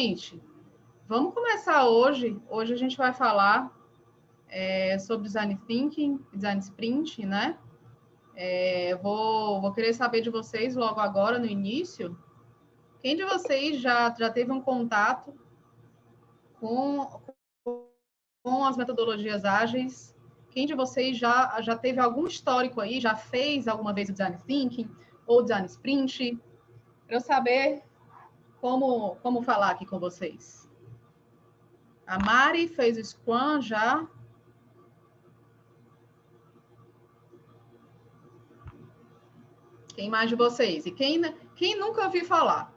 Gente, vamos começar hoje. Hoje a gente vai falar sobre Design Thinking, Design Sprint, né? Vou querer saber de vocês logo agora, no início. Quem de vocês já teve um contato com as metodologias ágeis? Quem de vocês já teve algum histórico aí, já fez alguma vez o Design Thinking ou Design Sprint? Para eu saber como falar aqui com vocês. A Mari fez o Scrum já. Quem mais de vocês? E quem nunca ouviu falar?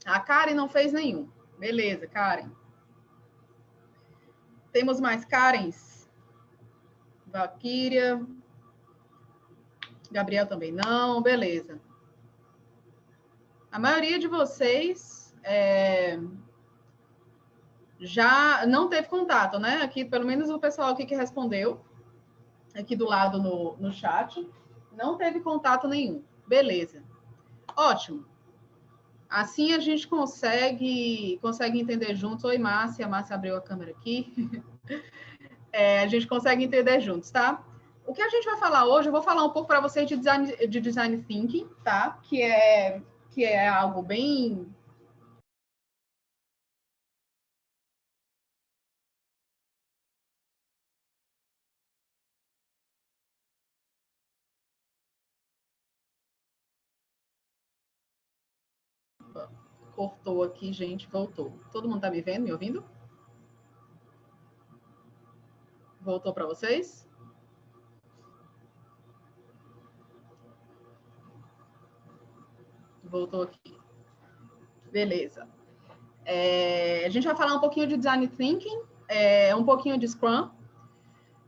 A Karen não fez nenhum. Beleza, Karen. Temos mais Karens? Valkyria. Gabriel também não. Beleza. A maioria de vocês já não teve contato, né? Aqui, pelo menos o pessoal aqui que respondeu, aqui do lado no chat, não teve contato nenhum. Beleza. Ótimo. Assim a gente consegue entender juntos. Oi, Márcia. A Márcia abriu a câmera aqui. A gente consegue entender juntos, tá? O que a gente vai falar hoje, eu vou falar um pouco para vocês de design thinking, tá? Que é algo bem... Cortou aqui, gente, voltou. Todo mundo tá me vendo, me ouvindo? Voltou para vocês? Voltou aqui. Beleza. A gente vai falar um pouquinho de Design Thinking, um pouquinho de Scrum,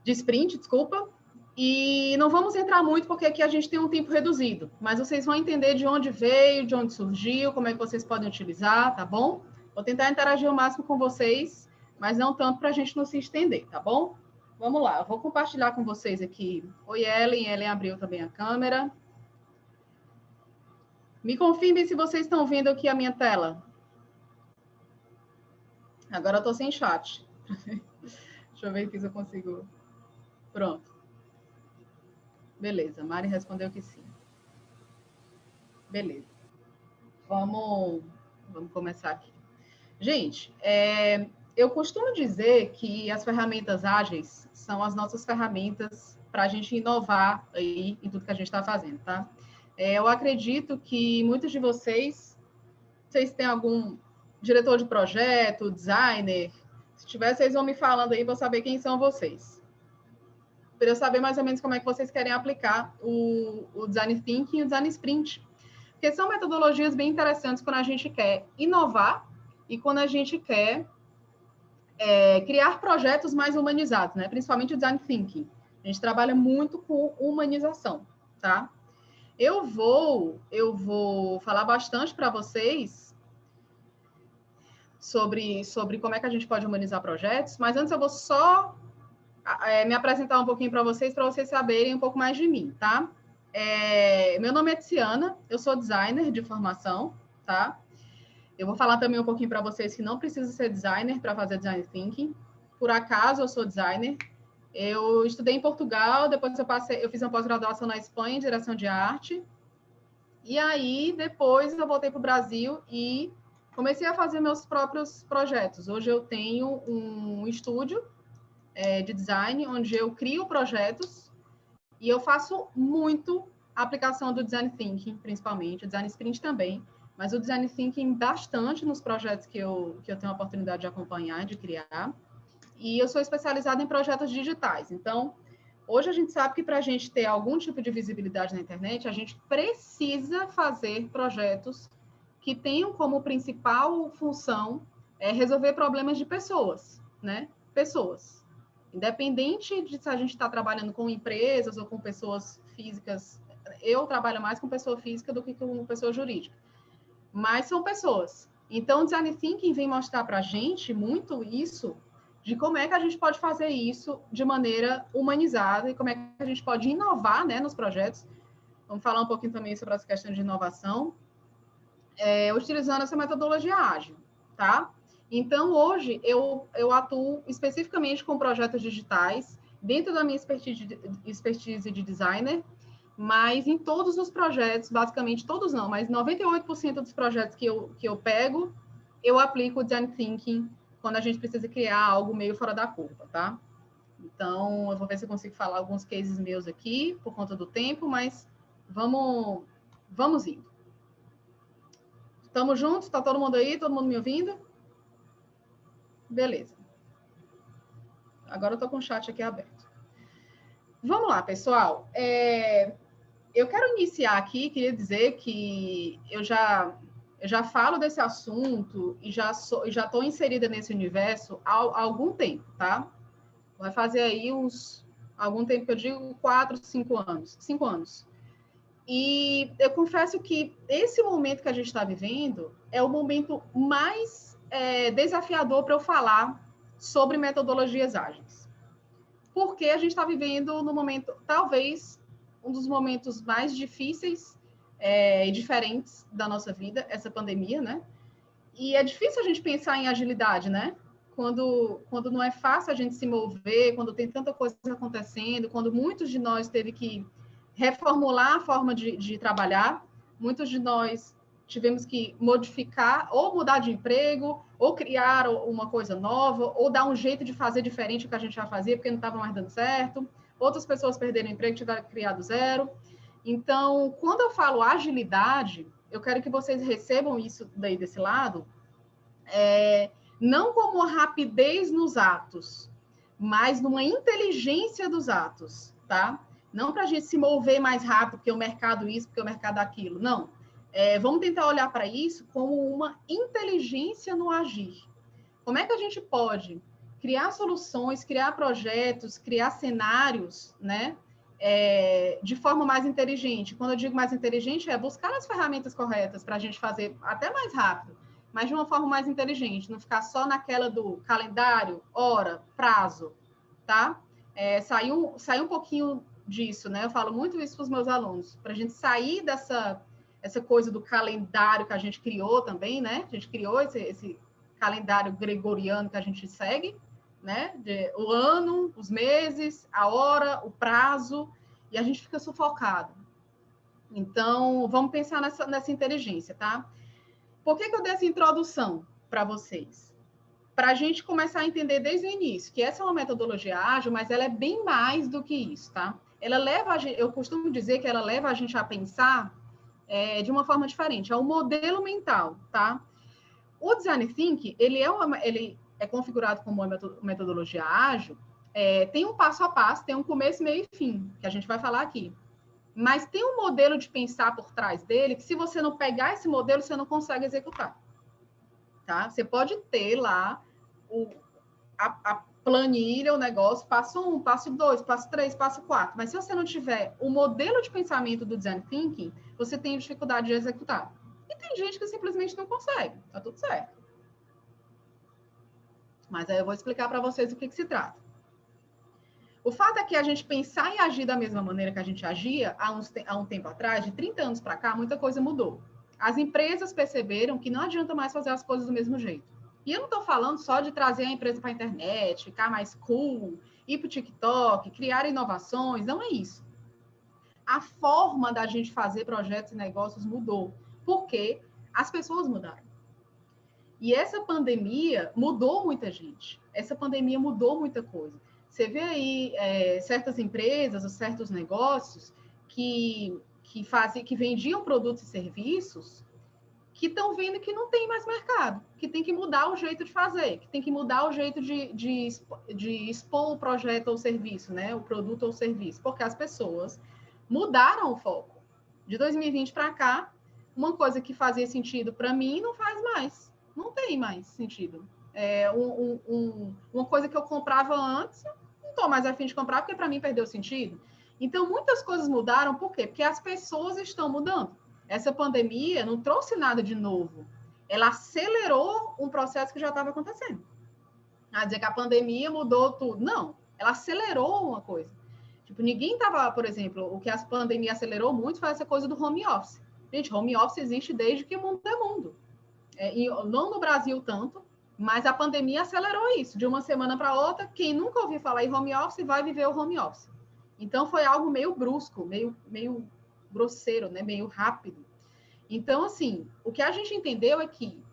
de Sprint, desculpa, e não vamos entrar muito porque aqui a gente tem um tempo reduzido, mas vocês vão entender de onde veio, de onde surgiu, como é que vocês podem utilizar, tá bom? Vou tentar interagir o máximo com vocês, mas não tanto para a gente não se estender, tá bom? Vamos lá, eu vou compartilhar com vocês aqui. Oi, Ellen abriu também a câmera. Me confirmem se vocês estão vendo aqui a minha tela. Agora eu estou sem chat. Deixa eu ver aqui se eu consigo. Pronto. Beleza, Mari respondeu que sim. Beleza. Vamos começar aqui. Gente, eu costumo dizer que as ferramentas ágeis são as nossas ferramentas para a gente inovar aí em tudo que a gente está fazendo, tá? Eu acredito que muitos de vocês têm algum diretor de projeto, designer. Se tiver, vocês vão me falando aí, vou saber quem são vocês. Para eu saber mais ou menos como é que vocês querem aplicar o Design Thinking e o Design Sprint. Porque são metodologias bem interessantes quando a gente quer inovar e quando a gente quer criar projetos mais humanizados, né? Principalmente o Design Thinking. A gente trabalha muito com humanização, tá? Eu vou falar bastante para vocês sobre como é que a gente pode humanizar projetos, mas antes eu vou só me apresentar um pouquinho para vocês saberem um pouco mais de mim, tá? Meu nome é Tiziana, eu sou designer de formação, tá? Eu vou falar também um pouquinho para vocês que não precisa ser designer para fazer Design Thinking. Por acaso, eu sou designer. Eu estudei em Portugal, depois eu fiz uma pós-graduação na Espanha em direção de arte. E aí, depois, eu voltei para o Brasil e comecei a fazer meus próprios projetos. Hoje eu tenho um estúdio de design, onde eu crio projetos e eu faço muito a aplicação do Design Thinking, principalmente, o Design Sprint também, mas o Design Thinking bastante nos projetos que eu tenho a oportunidade de acompanhar, de criar. E eu sou especializada em projetos digitais. Então, hoje a gente sabe que para a gente ter algum tipo de visibilidade na internet, a gente precisa fazer projetos que tenham como principal função resolver problemas de pessoas, né? Pessoas. Independente de se a gente está trabalhando com empresas ou com pessoas físicas, eu trabalho mais com pessoa física do que com pessoa jurídica. Mas são pessoas. Então, o Design Thinking vem mostrar para a gente muito isso, de como é que a gente pode fazer isso de maneira humanizada e como é que a gente pode inovar, né, nos projetos. Vamos falar um pouquinho também sobre essa questão de inovação, utilizando essa metodologia ágil. tá? Então, hoje, eu atuo especificamente com projetos digitais, dentro da minha expertise de designer, mas em todos os projetos, basicamente todos não, mas 98% dos projetos que eu pego, eu aplico o Design Thinking quando a gente precisa criar algo meio fora da curva, tá? Então, eu vou ver se eu consigo falar alguns cases meus aqui, por conta do tempo, mas vamos indo. Estamos juntos? Está todo mundo aí? Todo mundo me ouvindo? Beleza. Agora eu estou com o chat aqui aberto. Vamos lá, pessoal. Eu quero iniciar aqui, queria dizer que eu já falo desse assunto e já estou inserida nesse universo há algum tempo, tá? Vai fazer aí algum tempo que eu digo 4, 5 anos. 5 anos. E eu confesso que esse momento que a gente está vivendo é o momento mais desafiador para eu falar sobre metodologias ágeis. Porque a gente está vivendo no momento, talvez, um dos momentos mais difíceis e diferentes da nossa vida, essa pandemia, né? E é difícil a gente pensar em agilidade, né? Quando não é fácil a gente se mover, quando tem tanta coisa acontecendo, quando muitos de nós teve que reformular a forma de trabalhar, muitos de nós tivemos que modificar, ou mudar de emprego, ou criar uma coisa nova, ou dar um jeito de fazer diferente do que a gente já fazia, porque não estava mais dando certo. Outras pessoas perderam o emprego, tiveram que criar do zero. Então, quando eu falo agilidade, eu quero que vocês recebam isso daí desse lado, não como rapidez nos atos, mas numa inteligência dos atos, tá? Não para a gente se mover mais rápido, porque o mercado isso, porque o mercado aquilo. Não. Vamos tentar olhar para isso como uma inteligência no agir. Como é que a gente pode criar soluções, criar projetos, criar cenários, né? De forma mais inteligente. Quando eu digo mais inteligente, é buscar as ferramentas corretas para a gente fazer até mais rápido, mas de uma forma mais inteligente, não ficar só naquela do calendário, hora, prazo, tá? Sair um pouquinho disso, né? Eu falo muito isso para os meus alunos, para a gente sair essa coisa do calendário que a gente criou também, né? A gente criou esse calendário gregoriano que a gente segue, né? O ano, os meses, a hora, o prazo, e a gente fica sufocado. Então, vamos pensar nessa inteligência, tá? Por que eu dei essa introdução para vocês? Para a gente começar a entender desde o início que essa é uma metodologia ágil, mas ela é bem mais do que isso, tá? Ela leva a gente, eu costumo dizer que ela leva a gente a pensar de uma forma diferente. É um modelo mental, tá? O Design Thinking, ele é configurado como uma metodologia ágil, tem um passo a passo, tem um começo, meio e fim, que a gente vai falar aqui. Mas tem um modelo de pensar por trás dele, que se você não pegar esse modelo, você não consegue executar. Tá? Você pode ter lá a planilha, o negócio, passo 1, passo 2, passo 3, passo 4. Mas se você não tiver o modelo de pensamento do Design Thinking, você tem dificuldade de executar. E tem gente que simplesmente não consegue. Tá tudo certo. Mas aí eu vou explicar para vocês o que se trata. O fato é que a gente pensar e agir da mesma maneira que a gente agia há um tempo atrás, de 30 anos para cá, muita coisa mudou. As empresas perceberam que não adianta mais fazer as coisas do mesmo jeito. E eu não estou falando só de trazer a empresa para a internet, ficar mais cool, ir para o TikTok, criar inovações, não é isso. A forma da gente fazer projetos e negócios mudou, porque as pessoas mudaram. E essa pandemia mudou muita gente. Essa pandemia mudou muita coisa. Você vê aí certas empresas ou certos negócios que vendiam produtos e serviços que estão vendo que não tem mais mercado, que tem que mudar o jeito de fazer, que tem que mudar o jeito de expor o projeto ou serviço, né? O produto ou serviço, porque as pessoas mudaram o foco. De 2020 para cá, uma coisa que fazia sentido para mim não faz mais. Não tem mais sentido. Uma coisa que eu comprava antes, não estou mais a fim de comprar, porque para mim perdeu sentido. Então, muitas coisas mudaram, por quê? Porque as pessoas estão mudando. Essa pandemia não trouxe nada de novo. Ela acelerou um processo que já estava acontecendo. Dizer que a pandemia mudou tudo. Não, ela acelerou uma coisa. Tipo, ninguém estava, por exemplo, o que a pandemia acelerou muito foi essa coisa do home office. Gente, home office existe desde que o mundo é mundo. não no Brasil tanto, mas a pandemia acelerou isso. De uma semana para outra, quem nunca ouviu falar em home office vai viver o home office. Então, foi algo meio brusco, meio grosseiro, né? Meio rápido. Então, assim, o que a gente entendeu é que,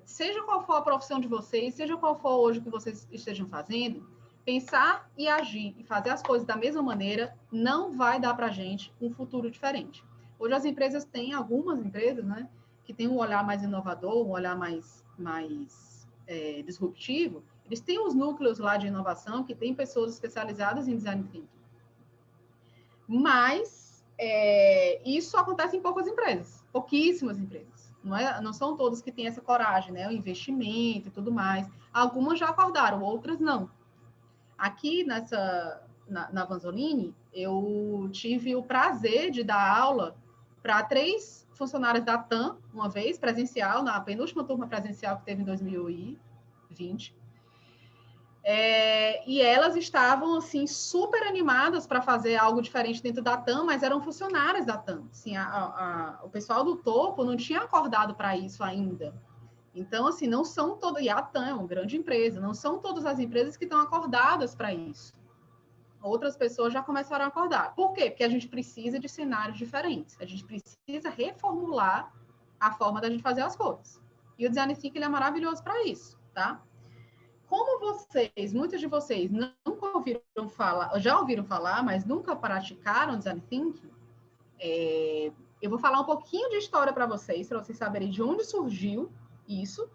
seja qual for a profissão de vocês, seja qual for hoje o que vocês estejam fazendo, pensar e agir e fazer as coisas da mesma maneira não vai dar para a gente um futuro diferente. Hoje as empresas têm, algumas empresas, né, que têm um olhar mais inovador, um olhar mais disruptivo. Eles têm os núcleos lá de inovação que têm pessoas especializadas em design thinking. Mas isso acontece em poucas empresas, pouquíssimas empresas. Não são todas que têm essa coragem, né? O investimento e tudo mais. Algumas já acordaram, outras não. Aqui na Vanzolini, eu tive o prazer de dar aula para 3 funcionários da TAM, uma vez, presencial, na penúltima turma presencial que teve em 2020. E elas estavam, assim, super animadas para fazer algo diferente dentro da TAM, mas eram funcionárias da TAM. Assim, o pessoal do topo não tinha acordado para isso ainda. Então, assim, não são todas... E a TAM é uma grande empresa, não são todas as empresas que estão acordadas para isso. Outras pessoas já começaram a acordar. Por quê? Porque a gente precisa de cenários diferentes. A gente precisa reformular a forma da gente fazer as coisas. E o Design Thinking, ele é maravilhoso para isso, tá? Como muitos de vocês nunca ouviram falar, já ouviram falar, mas nunca praticaram Design Thinking, eu vou falar um pouquinho de história para vocês saberem de onde surgiu isso,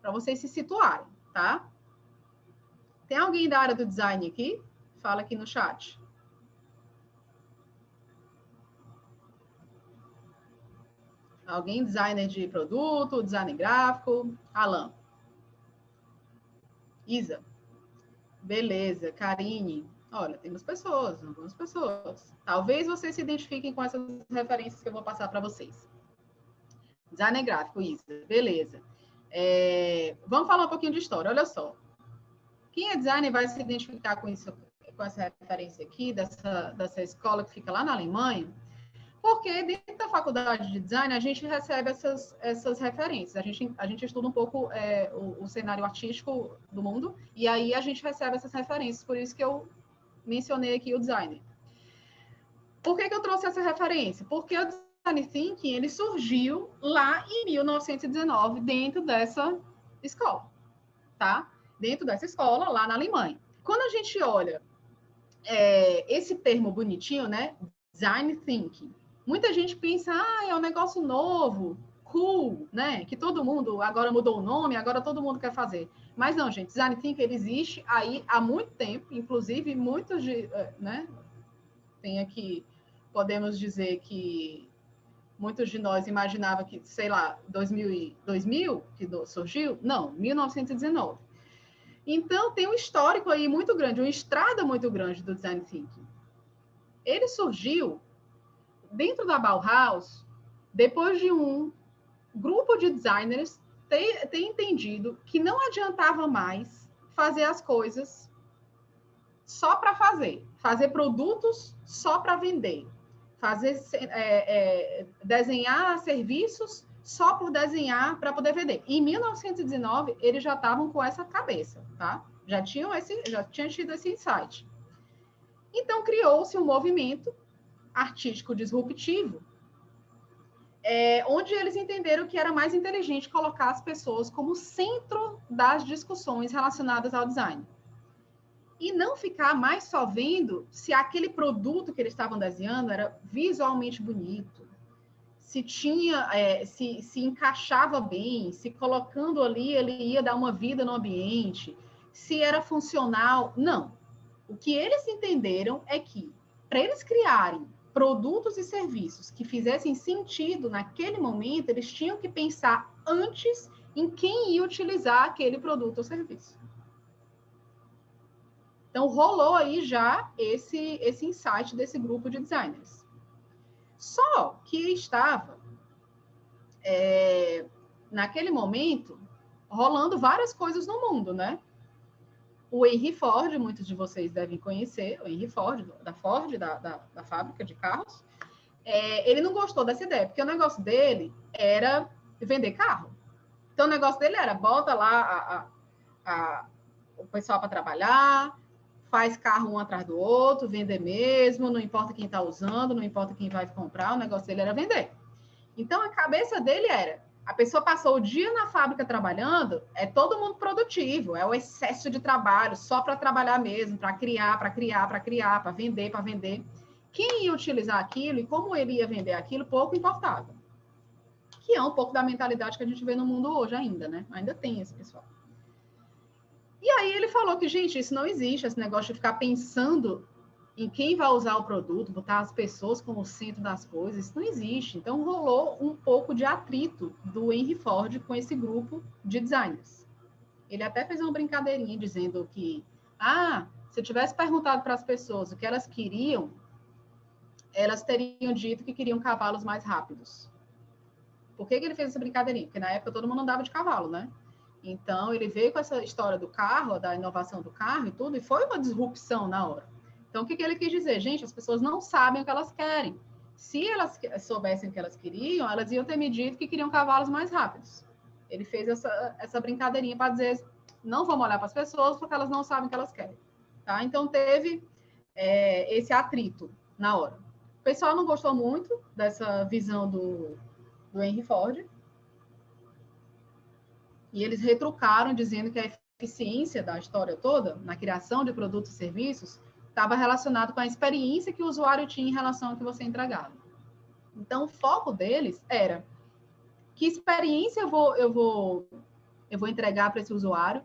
para vocês se situarem, tá? Tem alguém da área do design aqui? Fala aqui no chat. Alguém designer de produto, design gráfico? Alan. Isa. Beleza. Karine. Olha, temos pessoas, algumas pessoas. Talvez vocês se identifiquem com essas referências que eu vou passar para vocês. Designer gráfico, Isa. Beleza. Vamos falar um pouquinho de história. Olha só. Quem é designer vai se identificar com isso, com essa referência aqui, dessa escola que fica lá na Alemanha, porque dentro da faculdade de design a gente recebe essas referências. A gente estuda um pouco o cenário artístico do mundo, e aí a gente recebe essas referências, por isso que eu mencionei aqui o designer. Por que eu trouxe essa referência? Porque o Design Thinking, ele surgiu lá em 1919, dentro dessa escola, tá? Dentro dessa escola, lá na Alemanha. Quando a gente olha esse termo bonitinho, né? Design Thinking, muita gente pensa, é um negócio novo, cool, né? Que todo mundo agora mudou o nome, agora todo mundo quer fazer. Mas não, gente, Design Thinking ele existe aí há muito tempo, inclusive muitos né? Tem aqui, podemos dizer que muitos de nós imaginavam que, sei lá, 2000 que surgiu? Não, 1919. Então, tem um histórico aí muito grande, uma estrada muito grande do Design Thinking. Ele surgiu dentro da Bauhaus, depois de um grupo de designers ter entendido que não adiantava mais fazer as coisas só para fazer produtos só para vender, desenhar serviços só por desenhar para poder vender. Em 1919, eles já estavam com essa cabeça, tá? Já tinham tido esse insight. Então, criou-se um movimento artístico disruptivo, onde eles entenderam que era mais inteligente colocar as pessoas como centro das discussões relacionadas ao design. E não ficar mais só vendo se aquele produto que eles estavam desenhando era visualmente bonito, se tinha, se encaixava bem, se colocando ali ele ia dar uma vida no ambiente, se era funcional. Não. O que eles entenderam é que, para eles criarem produtos e serviços que fizessem sentido naquele momento, eles tinham que pensar antes em quem ia utilizar aquele produto ou serviço. Então, rolou aí já esse insight desse grupo de designers. Só que estava, naquele momento, rolando várias coisas no mundo, né? O Henry Ford, muitos de vocês devem conhecer, o Henry Ford, da Ford, da fábrica de carros, ele não gostou dessa ideia, porque o negócio dele era vender carro. Então, o negócio dele era, bota lá o pessoal para trabalhar, faz carro um atrás do outro, vender mesmo, não importa quem está usando, não importa quem vai comprar, o negócio dele era vender. Então, a cabeça dele era, a pessoa passou o dia na fábrica trabalhando, é todo mundo produtivo, é o excesso de trabalho, só para trabalhar mesmo, para criar, para vender, para vender. Quem ia utilizar aquilo e como ele ia vender aquilo, pouco importava. Que é um pouco da mentalidade que a gente vê no mundo hoje ainda, né? Ainda tem esse pessoal. E aí ele falou que, gente, isso não existe, esse negócio de ficar pensando em quem vai usar o produto, botar as pessoas como centro das coisas, isso não existe. Então, rolou um pouco de atrito do Henry Ford com esse grupo de designers. Ele até fez uma brincadeirinha dizendo que, se eu tivesse perguntado para as pessoas o que elas queriam, elas teriam dito que queriam cavalos mais rápidos. Por que ele fez essa brincadeirinha? Porque na época todo mundo andava de cavalo, né? Então, ele veio com essa história do carro, da inovação do carro e tudo, e foi uma disrupção na hora. Então, o que ele quis dizer? Gente, as pessoas não sabem o que elas querem. Se elas soubessem o que elas queriam, elas iam ter me dito que queriam cavalos mais rápidos. Ele fez essa brincadeirinha para dizer, não vamos olhar para as pessoas porque elas não sabem o que elas querem. Tá? Então, teve esse atrito na hora. O pessoal não gostou muito dessa visão do Henry Ford, e eles retrucaram dizendo que a eficiência da história toda, na criação de produtos e serviços, estava relacionado com a experiência que o usuário tinha em relação ao que você entregava. Então, o foco deles era que experiência eu vou entregar para esse usuário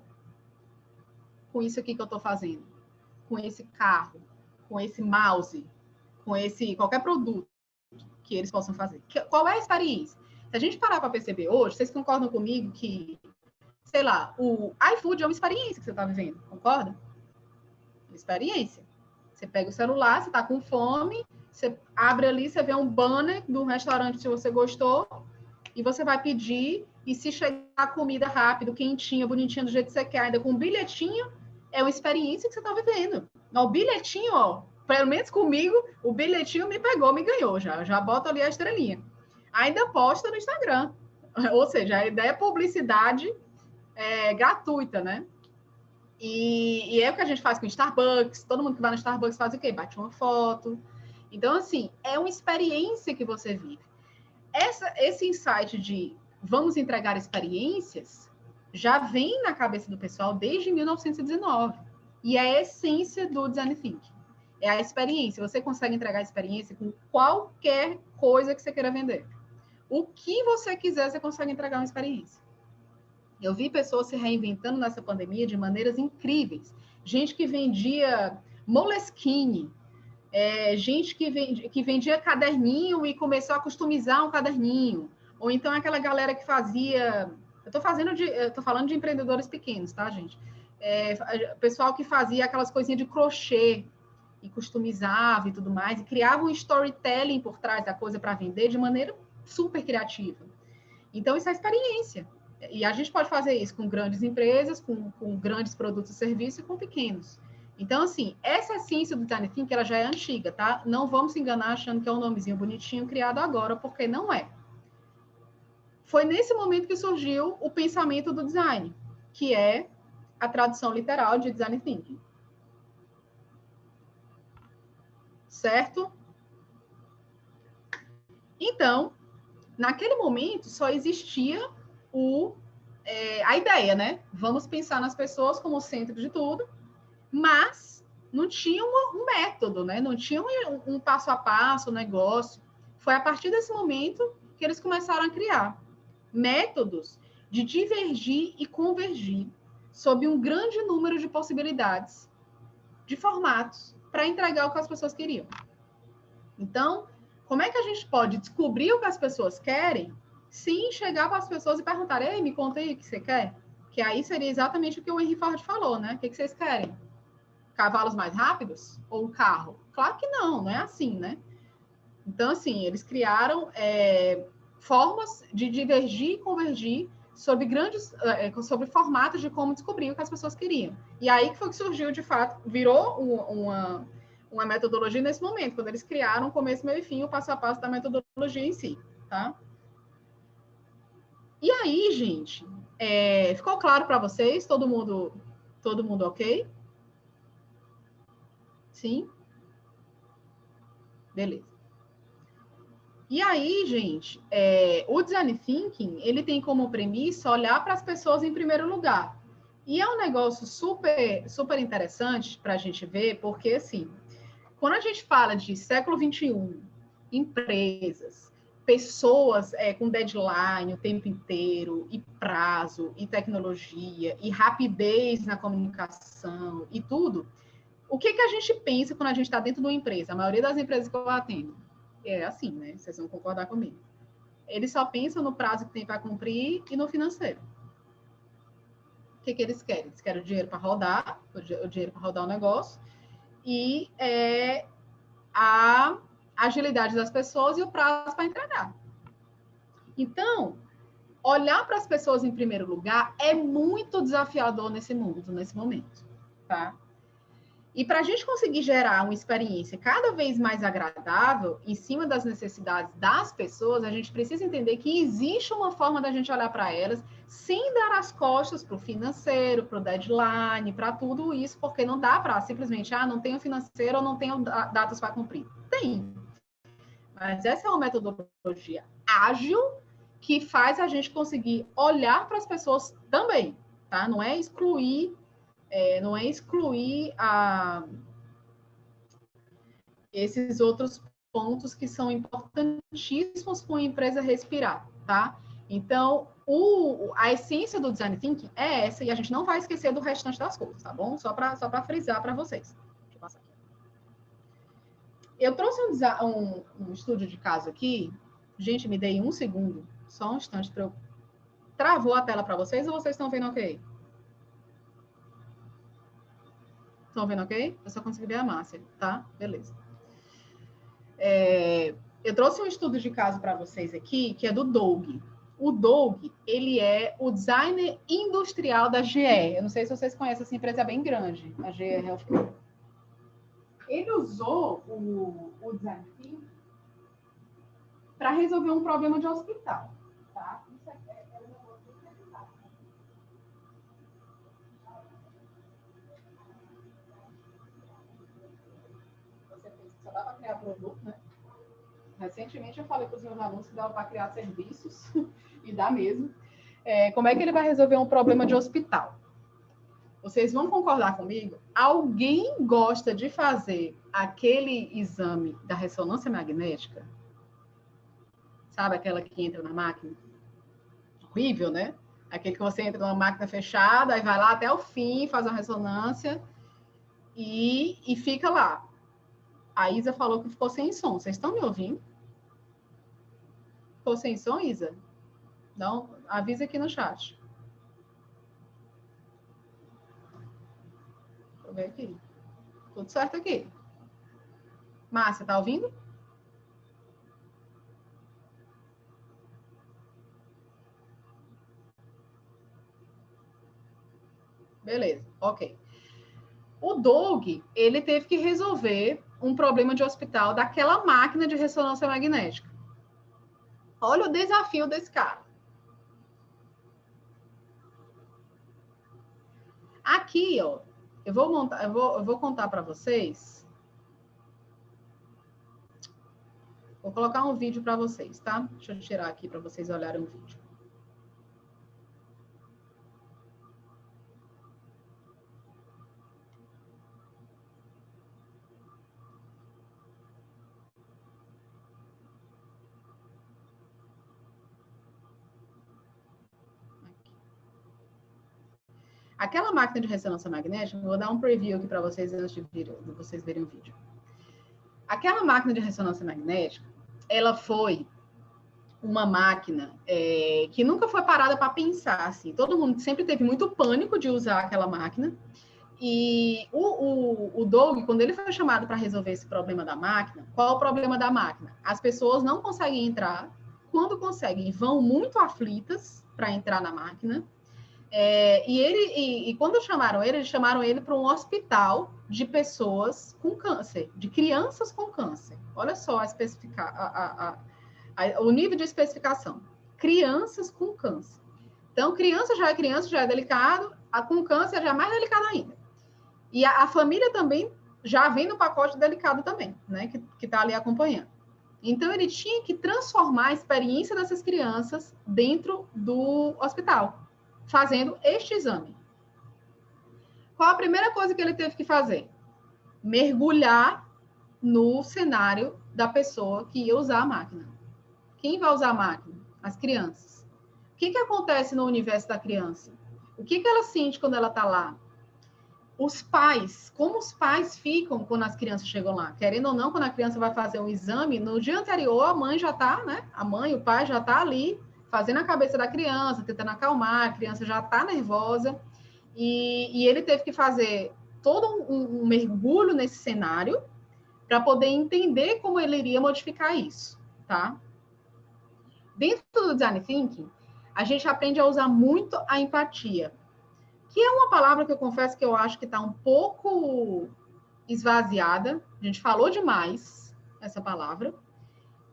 com isso aqui que eu estou fazendo, com esse carro, com esse mouse, com esse qualquer produto que eles possam fazer. Qual é a experiência? Se a gente parar para perceber hoje, vocês concordam comigo que, sei lá, o iFood é uma experiência que você está vivendo, concorda? Experiência. Você pega o celular, você está com fome, você abre ali, você vê um banner do restaurante que você gostou, e você vai pedir, e se chegar a comida rápido, quentinha, bonitinha, do jeito que você quer, ainda com um bilhetinho, é uma experiência que você está vivendo. O bilhetinho, ó, pelo menos comigo, o bilhetinho me pegou, me ganhou já boto ali a estrelinha. Ainda posta no Instagram. Ou seja, a ideia é publicidade gratuita, né? E é o que a gente faz com o Starbucks. Todo mundo que vai no Starbucks faz o quê? Bate uma foto. Então, assim, é uma experiência que você vive. Esse insight de vamos entregar experiências já vem na cabeça do pessoal desde 1919. E é a essência do Design Thinking. É a experiência. Você consegue entregar a experiência com qualquer coisa que você queira vender. O que você quiser, você consegue entregar uma experiência. Eu vi pessoas se reinventando nessa pandemia de maneiras incríveis. Gente que vendia Moleskine, gente que vendia caderninho e começou a customizar um caderninho. Ou então aquela galera que fazia... Eu tô falando de empreendedores pequenos, tá, gente? Pessoal que fazia aquelas coisinhas de crochê e customizava e tudo mais, e criava um storytelling por trás da coisa para vender de maneira super criativa. Então, isso é experiência. E a gente pode fazer isso com grandes empresas, com grandes produtos e serviços e com pequenos. Então, assim, essa ciência do Design Thinking, ela já é antiga, tá? Não vamos se enganar achando que é um nomezinho bonitinho criado agora, porque não é. Foi nesse momento que surgiu o pensamento do design, que é a tradução literal de Design Thinking. Certo? Então, naquele momento, só existia a ideia, né? Vamos pensar nas pessoas como o centro de tudo, mas não tinha um método, né? Não tinha um passo a passo, um negócio. Foi a partir desse momento que eles começaram a criar métodos de divergir e convergir sob um grande número de possibilidades, de formatos, para entregar o que as pessoas queriam. Então, como é que a gente pode descobrir o que as pessoas querem sem chegar para as pessoas e perguntar, ei, me conta aí o que você quer? Que aí seria exatamente o que o Henry Ford falou, né? O que vocês querem? Cavalos mais rápidos? Ou um carro? Claro que não é assim, né? Então, assim, eles criaram formas de divergir e convergir sobre sobre formatos de como descobrir o que as pessoas queriam. E aí que foi que surgiu, de fato, virou uma metodologia nesse momento, quando eles criaram o começo, meio e fim, o passo a passo da metodologia em si, tá? E aí, gente, ficou claro para vocês? Todo mundo ok? Sim? Beleza. E aí, gente, o Design Thinking, ele tem como premissa olhar para as pessoas em primeiro lugar. E é um negócio super, super interessante para a gente ver, porque, assim, quando a gente fala de século XXI, empresas, pessoas com deadline o tempo inteiro, e prazo, e tecnologia, e rapidez na comunicação, e tudo, o que a gente pensa quando a gente está dentro de uma empresa? A maioria das empresas que eu atendo é assim, né? Vocês vão concordar comigo. Eles só pensam no prazo que tem para cumprir e no financeiro. O que eles querem? Eles querem o dinheiro para rodar, o dinheiro para rodar o negócio, e a agilidade das pessoas e o prazo para entregar. Então, olhar para as pessoas em primeiro lugar é muito desafiador nesse mundo, nesse momento, tá? E para a gente conseguir gerar uma experiência cada vez mais agradável em cima das necessidades das pessoas, a gente precisa entender que existe uma forma da gente olhar para elas sem dar as costas para o financeiro, para o deadline, para tudo isso, porque não dá para simplesmente, não tenho financeiro ou não tenho datas para cumprir. Tem. Mas essa é uma metodologia ágil que faz a gente conseguir olhar para as pessoas também, tá? Não é excluir esses outros pontos que são importantíssimos para uma empresa respirar, tá? Então, a essência do Design Thinking é essa, e a gente não vai esquecer do restante das coisas, tá bom? Só para frisar para vocês. Deixa eu passar aqui. Eu trouxe um estudo de caso aqui. Gente, me dei um segundo, só um instante para eu... Travou a tela para vocês ou vocês estão vendo ok? Estão vendo ok? Eu só consegui ver a Márcia, tá? Beleza. Eu trouxe um estudo de caso para vocês aqui, que é do Doug. O Doug, ele é o designer industrial da GE. Eu não sei se vocês conhecem, essa empresa é bem grande, a GE Healthcare. Ele usou o design thinking para resolver um problema de hospital, tá? Isso é um negócio muito necessário. Você pensa que só dá para criar produto, né? Recentemente eu falei para os meus alunos que dava para criar serviços, e dá mesmo. Como é que ele vai resolver um problema de hospital? Vocês vão concordar comigo? Alguém gosta de fazer aquele exame da ressonância magnética? Sabe aquela que entra na máquina? Horrível, né? Aquele que você entra numa máquina fechada, aí vai lá até o fim, faz uma ressonância e fica lá. A Isa falou que ficou sem som. Vocês estão me ouvindo? Ficou sem som, Isa? Então, avisa aqui no chat. Deixa eu ver aqui. Tudo certo aqui. Márcia, tá ouvindo? Beleza, ok. O Doug, ele teve que resolver um problema de hospital daquela máquina de ressonância magnética. Olha o desafio desse cara. Aqui, ó, eu vou contar para vocês. Vou colocar um vídeo para vocês, tá? Deixa eu tirar aqui para vocês olharem o vídeo. Aquela máquina de ressonância magnética, vou dar um preview aqui para vocês antes de vocês verem o vídeo. Aquela máquina de ressonância magnética, ela foi uma máquina que nunca foi parada para pensar, assim. Todo mundo sempre teve muito pânico de usar aquela máquina. E o Doug, quando ele foi chamado para resolver esse problema da máquina, qual é o problema da máquina? As pessoas não conseguem entrar, quando conseguem, vão muito aflitas para entrar na máquina. E quando chamaram ele, eles chamaram ele para um hospital de pessoas com câncer, de crianças com câncer. Olha só o nível de especificação. crianças com câncer. Então, criança, já é delicado, com câncer já é mais delicado ainda. E a família também já vem no pacote delicado também, né? Que está ali acompanhando. Então, ele tinha que transformar a experiência dessas crianças dentro do hospital, fazendo este exame. Qual a primeira coisa que ele teve que fazer? Mergulhar no cenário da pessoa que ia usar a máquina. Quem vai usar a máquina? As crianças. O que acontece no universo da criança? O que ela sente quando ela está lá? Os pais, como os pais ficam quando as crianças chegam lá? Querendo ou não, quando a criança vai fazer um exame, no dia anterior a mãe já está, né? A mãe, o pai já está ali, fazendo a cabeça da criança, tentando acalmar, a criança já está nervosa. E ele teve que fazer todo um mergulho nesse cenário para poder entender como ele iria modificar isso, tá? Dentro do Design Thinking, a gente aprende a usar muito a empatia, que é uma palavra que eu confesso que eu acho que está um pouco esvaziada. A gente falou demais essa palavra,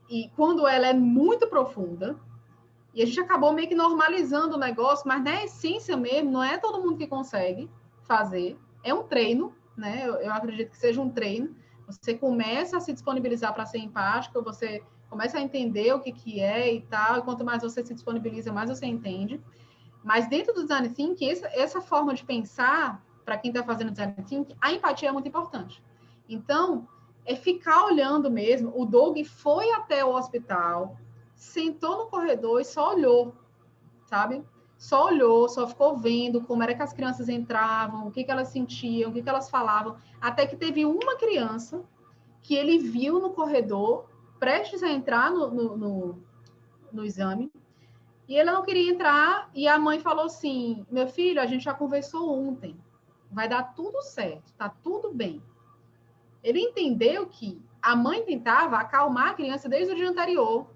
e quando ela é muito profunda, e a gente acabou meio que normalizando o negócio, mas na essência mesmo, não é todo mundo que consegue fazer. É um treino, né? Eu acredito que seja um treino. Você começa a se disponibilizar para ser empático, você começa a entender o que é e tal, e quanto mais você se disponibiliza, mais você entende. Mas dentro do Design Thinking, essa forma de pensar, para quem está fazendo Design Thinking, a empatia é muito importante. Então, é ficar olhando mesmo. O Doug foi até o hospital, sentou no corredor e só olhou, sabe? Só olhou, só ficou vendo como era que as crianças entravam, o que elas sentiam, o que elas falavam, até que teve uma criança que ele viu no corredor, prestes a entrar no exame, e ele não queria entrar, e a mãe falou assim, meu filho, a gente já conversou ontem, vai dar tudo certo, tá tudo bem. Ele entendeu que a mãe tentava acalmar a criança desde o dia anterior,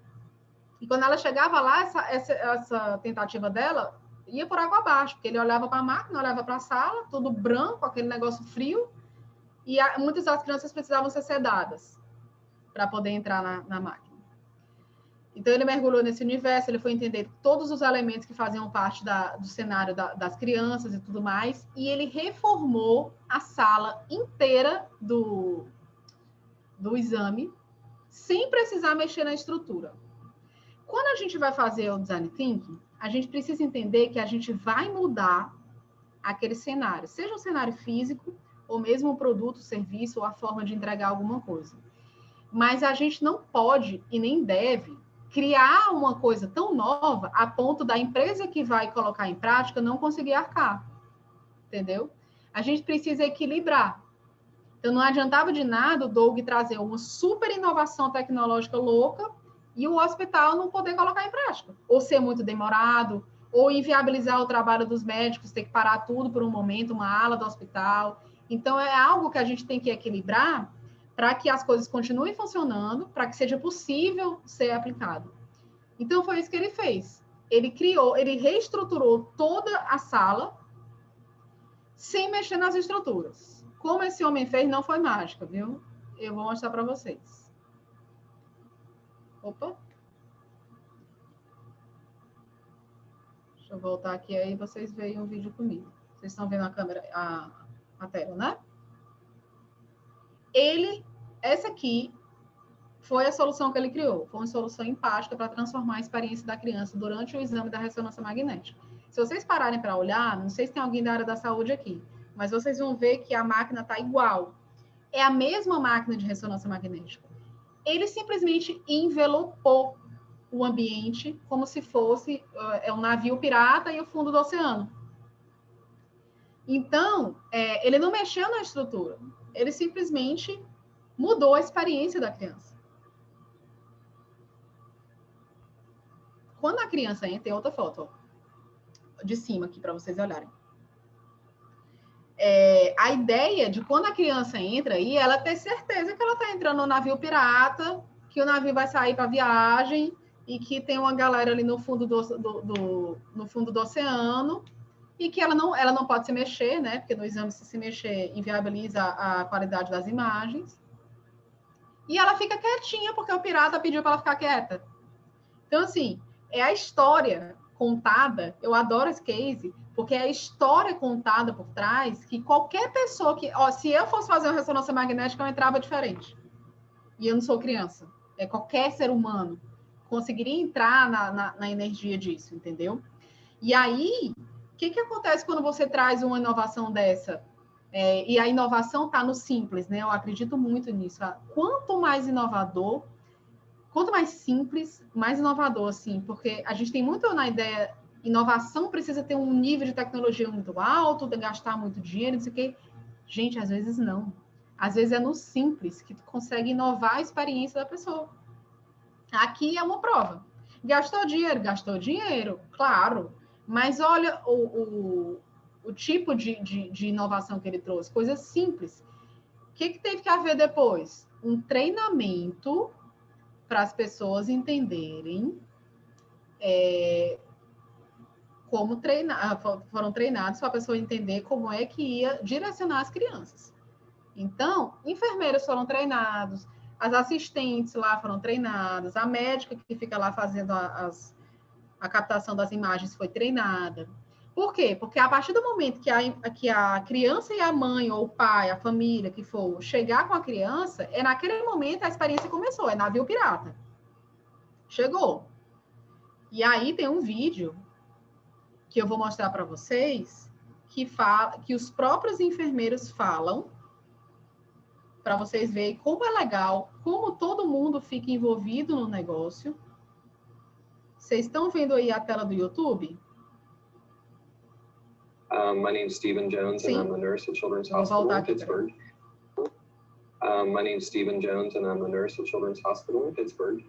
e quando ela chegava lá, essa tentativa dela ia por água abaixo, porque ele olhava para a máquina, olhava para a sala, tudo branco, aquele negócio frio, e muitas das crianças precisavam ser sedadas para poder entrar na máquina. Então, ele mergulhou nesse universo, ele foi entender todos os elementos que faziam parte do cenário das crianças e tudo mais, e ele reformou a sala inteira do exame, sem precisar mexer na estrutura. Quando a gente vai fazer o Design Thinking, a gente precisa entender que a gente vai mudar aquele cenário, seja um cenário físico, ou mesmo um produto, serviço, ou a forma de entregar alguma coisa. Mas a gente não pode e nem deve criar uma coisa tão nova a ponto da empresa que vai colocar em prática não conseguir arcar, entendeu? A gente precisa equilibrar. Então, não adiantava de nada o Doug trazer uma super inovação tecnológica louca e o hospital não poder colocar em prática, ou ser muito demorado, ou inviabilizar o trabalho dos médicos, ter que parar tudo por um momento, uma ala do hospital. Então, é algo que a gente tem que equilibrar para que as coisas continuem funcionando, para que seja possível ser aplicado. Então, foi isso que ele fez. Ele reestruturou toda a sala sem mexer nas estruturas. Como esse homem fez, não foi mágica, viu? Eu vou mostrar para vocês. Opa. Deixa eu voltar aqui, aí vocês veem o vídeo comigo. Vocês estão vendo a câmera, a tela, né? Essa aqui foi a solução que ele criou. Foi uma solução empática para transformar a experiência da criança durante o exame da ressonância magnética. Se vocês pararem para olhar, não sei se tem alguém da área da saúde aqui, mas vocês vão ver que a máquina está igual. É a mesma máquina de ressonância magnética. Ele simplesmente envelopou o ambiente como se fosse um navio pirata e o fundo do oceano. Então, ele não mexeu na estrutura. Ele simplesmente mudou a experiência da criança. Quando a criança entra, tem outra foto, ó, de cima aqui para vocês olharem. A ideia de quando a criança entra aí, ela ter certeza que ela está entrando no navio pirata, que o navio vai sair para viagem e que tem uma galera ali no fundo no fundo do oceano e que ela não pode se mexer, né? Porque no exame, se mexer, inviabiliza a qualidade das imagens. E ela fica quietinha porque o pirata pediu para ela ficar quieta. Então, assim, é a história contada. Eu adoro esse case, porque é a história contada por trás que qualquer pessoa que... Ó, se eu fosse fazer uma ressonância magnética, eu entrava diferente. E eu não sou criança. É qualquer ser humano conseguiria entrar na energia disso, entendeu? E aí, o que acontece quando você traz uma inovação dessa? E a inovação está no simples, né? Eu acredito muito nisso. Quanto mais inovador, quanto mais simples, mais inovador, assim, porque a gente tem muito na ideia, inovação precisa ter um nível de tecnologia muito alto, de gastar muito dinheiro, não sei o quê. Gente, às vezes não. Às vezes é no simples que tu consegue inovar a experiência da pessoa. Aqui é uma prova. Gastou dinheiro, claro. Mas olha o tipo de inovação que ele trouxe, coisas simples. O que teve que haver depois? Um treinamento para as pessoas entenderem como treinar, foram treinados para a pessoa entender como é que ia direcionar as crianças. Então, enfermeiros foram treinados, as assistentes lá foram treinadas, a médica que fica lá fazendo a captação das imagens foi treinada. Por quê? Porque a partir do momento que a criança e a mãe, ou o pai, a família que for, chegar com a criança, naquele momento a experiência começou, é navio pirata. Chegou. E aí tem um vídeo que eu vou mostrar para vocês que os próprios enfermeiros falam, para vocês verem como é legal, como todo mundo fica envolvido no negócio. Vocês estão vendo aí a tela do YouTube? My name is Stephen Jones, and I'm a nurse at Children's Hospital in Pittsburgh. My name is Stephen Jones, and I'm a nurse at Children's Hospital in Pittsburgh,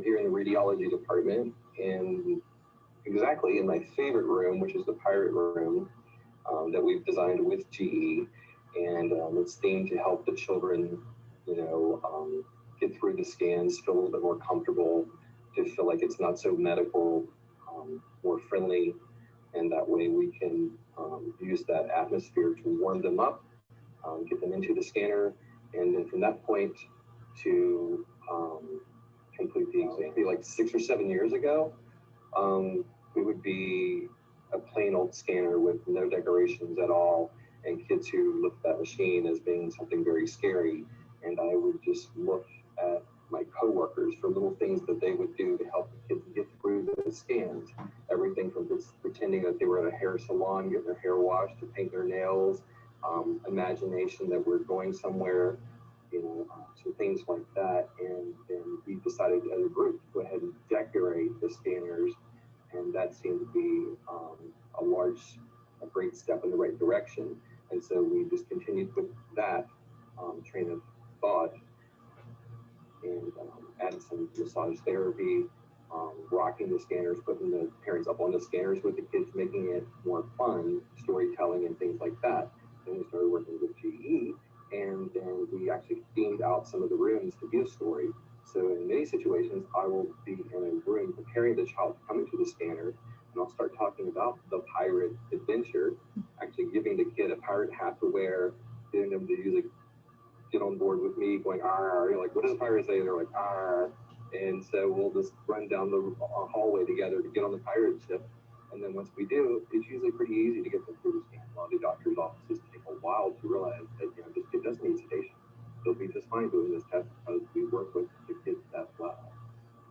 here in the radiology department, and exactly in my favorite room, which is the Pirate Room, that we've designed with GE, and it's themed to help the children, get through the scans, feel a little bit more comfortable, to feel like it's not so medical, more friendly, and that way we can use that atmosphere to warm them up, get them into the scanner, and then from that point to complete the exam. Like 6 or 7 years ago, we would be a plain old scanner with no decorations at all, and kids who looked at that machine as being something very scary, and I would just look at my coworkers for little things that they would do to help the kids get through the scans. Everything from just pretending that they were at a hair salon, getting their hair washed, to paint their nails, imagination that we're going somewhere, some things like that. And then we decided as a group to go ahead and decorate the scanners, and that seemed to be a great step in the right direction. And so we just continued with that train of thought, and added some massage therapy, rocking the scanners, putting the parents up on the scanners with the kids, making it more fun, storytelling and things like that. Then we started working with GE, and then we actually themed out some of the rooms to be a story. So in many situations, I will be in a room preparing the child to come into the scanner, and I'll start talking about the pirate adventure, actually giving the kid a pirate hat to wear, getting them to use get on board with me, going, "Arr," you're like, "What does a pirate say?" They're like, "Arr." And so we'll just run down the hallway together to get on the pirate ship. And then once we do, it's usually pretty easy to get them through the scan. A lot of the doctor's offices take a while to realize that, this kid doesn't need sedation. They'll be just fine doing this test because we work with the kids that well.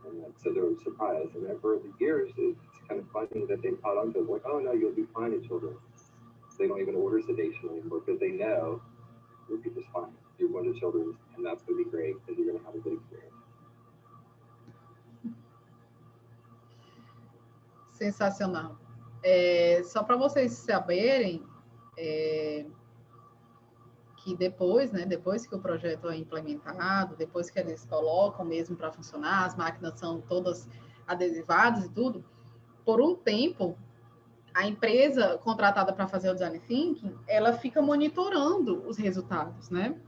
And so they're surprised. And over the years, it's kind of funny that they caught on to it, like, "Oh no, you'll be fine in children." They don't even order sedation anymore because they know you'll be just fine. You're going to children's, and that's going to be great because you're going to have a good experience. Sensacional. Só para vocês saberem que depois que o projeto é implementado, depois que eles colocam mesmo para funcionar, as máquinas são todas adesivadas e tudo, por um tempo, a empresa contratada para fazer o design thinking, ela fica monitorando os resultados, né?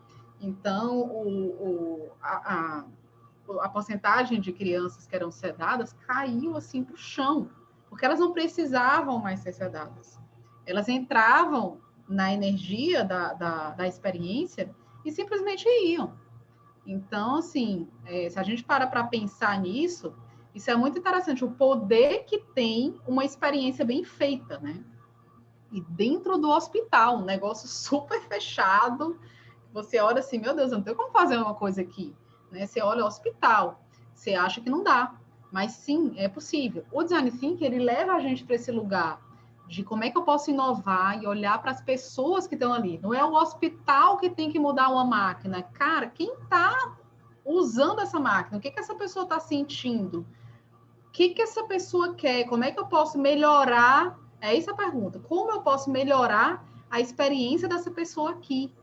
Então, a porcentagem de crianças que eram sedadas caiu assim para o chão, porque elas não precisavam mais ser sedadas. Elas entravam na energia da experiência e simplesmente iam. Então, assim, se a gente para pensar nisso, Isso é muito interessante, o poder que tem uma experiência bem feita, né? E dentro do hospital, um negócio super fechado, você olha assim, meu Deus, eu não tenho como fazer uma coisa aqui, né? Você olha o hospital, você acha que não dá, mas sim, é possível. O Design Thinking, ele leva a gente para esse lugar de como é que eu posso inovar e olhar para as pessoas que estão ali. Não é o hospital que tem que mudar uma máquina. Cara, quem está usando essa máquina? O que essa pessoa está sentindo? O que essa pessoa quer? Como é que eu posso melhorar? É essa a pergunta. Como eu posso melhorar a experiência dessa pessoa aqui?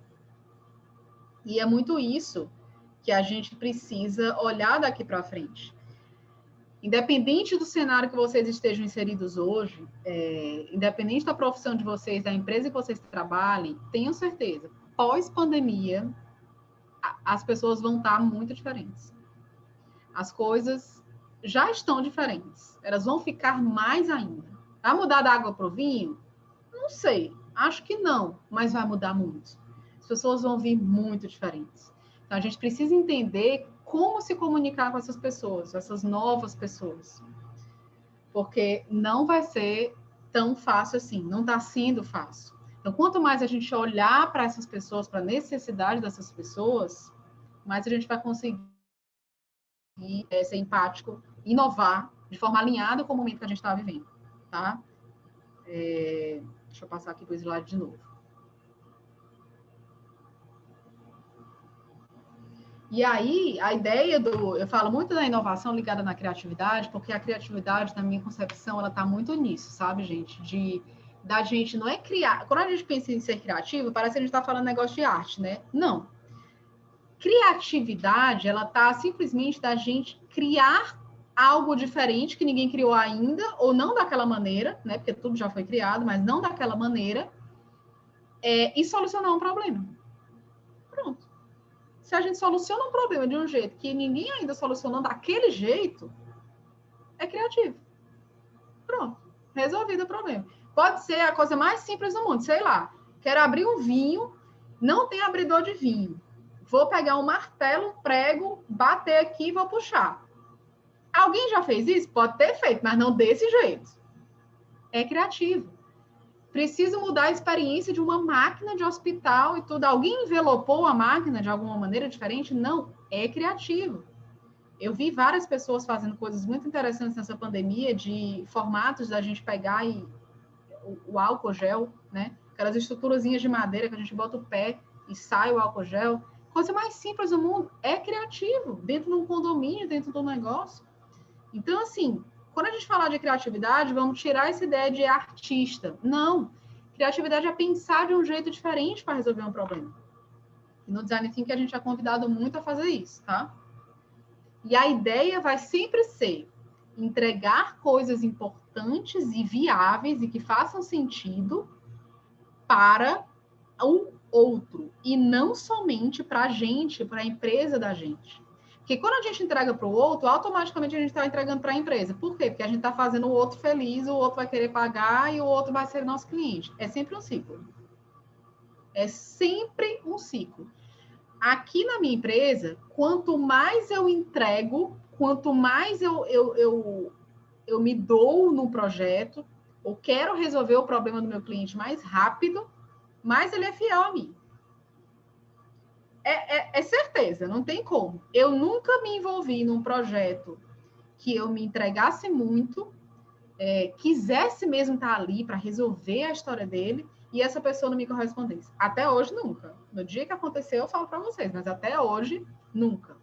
E é muito isso que a gente precisa olhar daqui para frente. Independente do cenário que vocês estejam inseridos hoje, independente da profissão de vocês, da empresa que vocês trabalhem, tenham certeza, pós-pandemia, as pessoas vão estar muito diferentes. As coisas já estão diferentes. Elas vão ficar mais ainda. Vai mudar da água para o vinho? Não sei. Acho que não, mas vai mudar muito. As pessoas vão vir muito diferentes. Então, a gente precisa entender como se comunicar com essas pessoas, essas novas pessoas. Porque não vai ser tão fácil assim, não está sendo fácil. Então, quanto mais a gente olhar para essas pessoas, para a necessidade dessas pessoas, mais a gente vai conseguir ser empático, inovar de forma alinhada com o momento que a gente está vivendo, tá? Deixa eu passar aqui para o slide de novo. E aí, a ideia eu falo muito da inovação ligada na criatividade, porque a criatividade, na minha concepção, ela está muito nisso, sabe, gente? Da gente não é criar. Quando a gente pensa em ser criativo, parece que a gente está falando negócio de arte, né? Não. Criatividade, ela está simplesmente da gente criar algo diferente que ninguém criou ainda, ou não daquela maneira, né? Porque tudo já foi criado, mas não daquela maneira, e solucionar um problema. Pronto. Se a gente soluciona um problema de um jeito que ninguém ainda solucionou daquele jeito, é criativo. Pronto. Resolvido o problema. Pode ser a coisa mais simples do mundo. Sei lá, quero abrir um vinho, não tem abridor de vinho. Vou pegar um martelo, um prego, bater aqui e vou puxar. Alguém já fez isso? Pode ter feito, mas não desse jeito. É criativo. Preciso mudar a experiência de uma máquina de hospital e tudo. Alguém envelopou a máquina de alguma maneira diferente? Não, é criativo. Eu vi várias pessoas fazendo coisas muito interessantes nessa pandemia, de formatos da gente pegar o álcool gel, né? Aquelas estruturazinhas de madeira que a gente bota o pé e sai o álcool gel. Coisa mais simples do mundo. É criativo, dentro de um condomínio, dentro do negócio. Então, assim, quando a gente falar de criatividade, vamos tirar essa ideia de artista. Não. Criatividade é pensar de um jeito diferente para resolver um problema. E no Design Thinking a gente é convidado muito a fazer isso, tá? E a ideia vai sempre ser entregar coisas importantes e viáveis e que façam sentido para o outro. E não somente para a gente, para a empresa da gente. Porque quando a gente entrega para o outro, automaticamente a gente está entregando para a empresa. Por quê? Porque a gente está fazendo o outro feliz, o outro vai querer pagar e o outro vai ser nosso cliente. É sempre um ciclo. É sempre um ciclo. Aqui na minha empresa, quanto mais eu entrego, quanto mais eu me dou no projeto, ou quero resolver o problema do meu cliente mais rápido, mais ele é fiel a mim. É certeza, não tem como. Eu nunca me envolvi num projeto que eu me entregasse muito, quisesse mesmo estar ali para resolver a história dele, e essa pessoa não me correspondesse. Até hoje, nunca. No dia que aconteceu, eu falo para vocês, mas até hoje, nunca.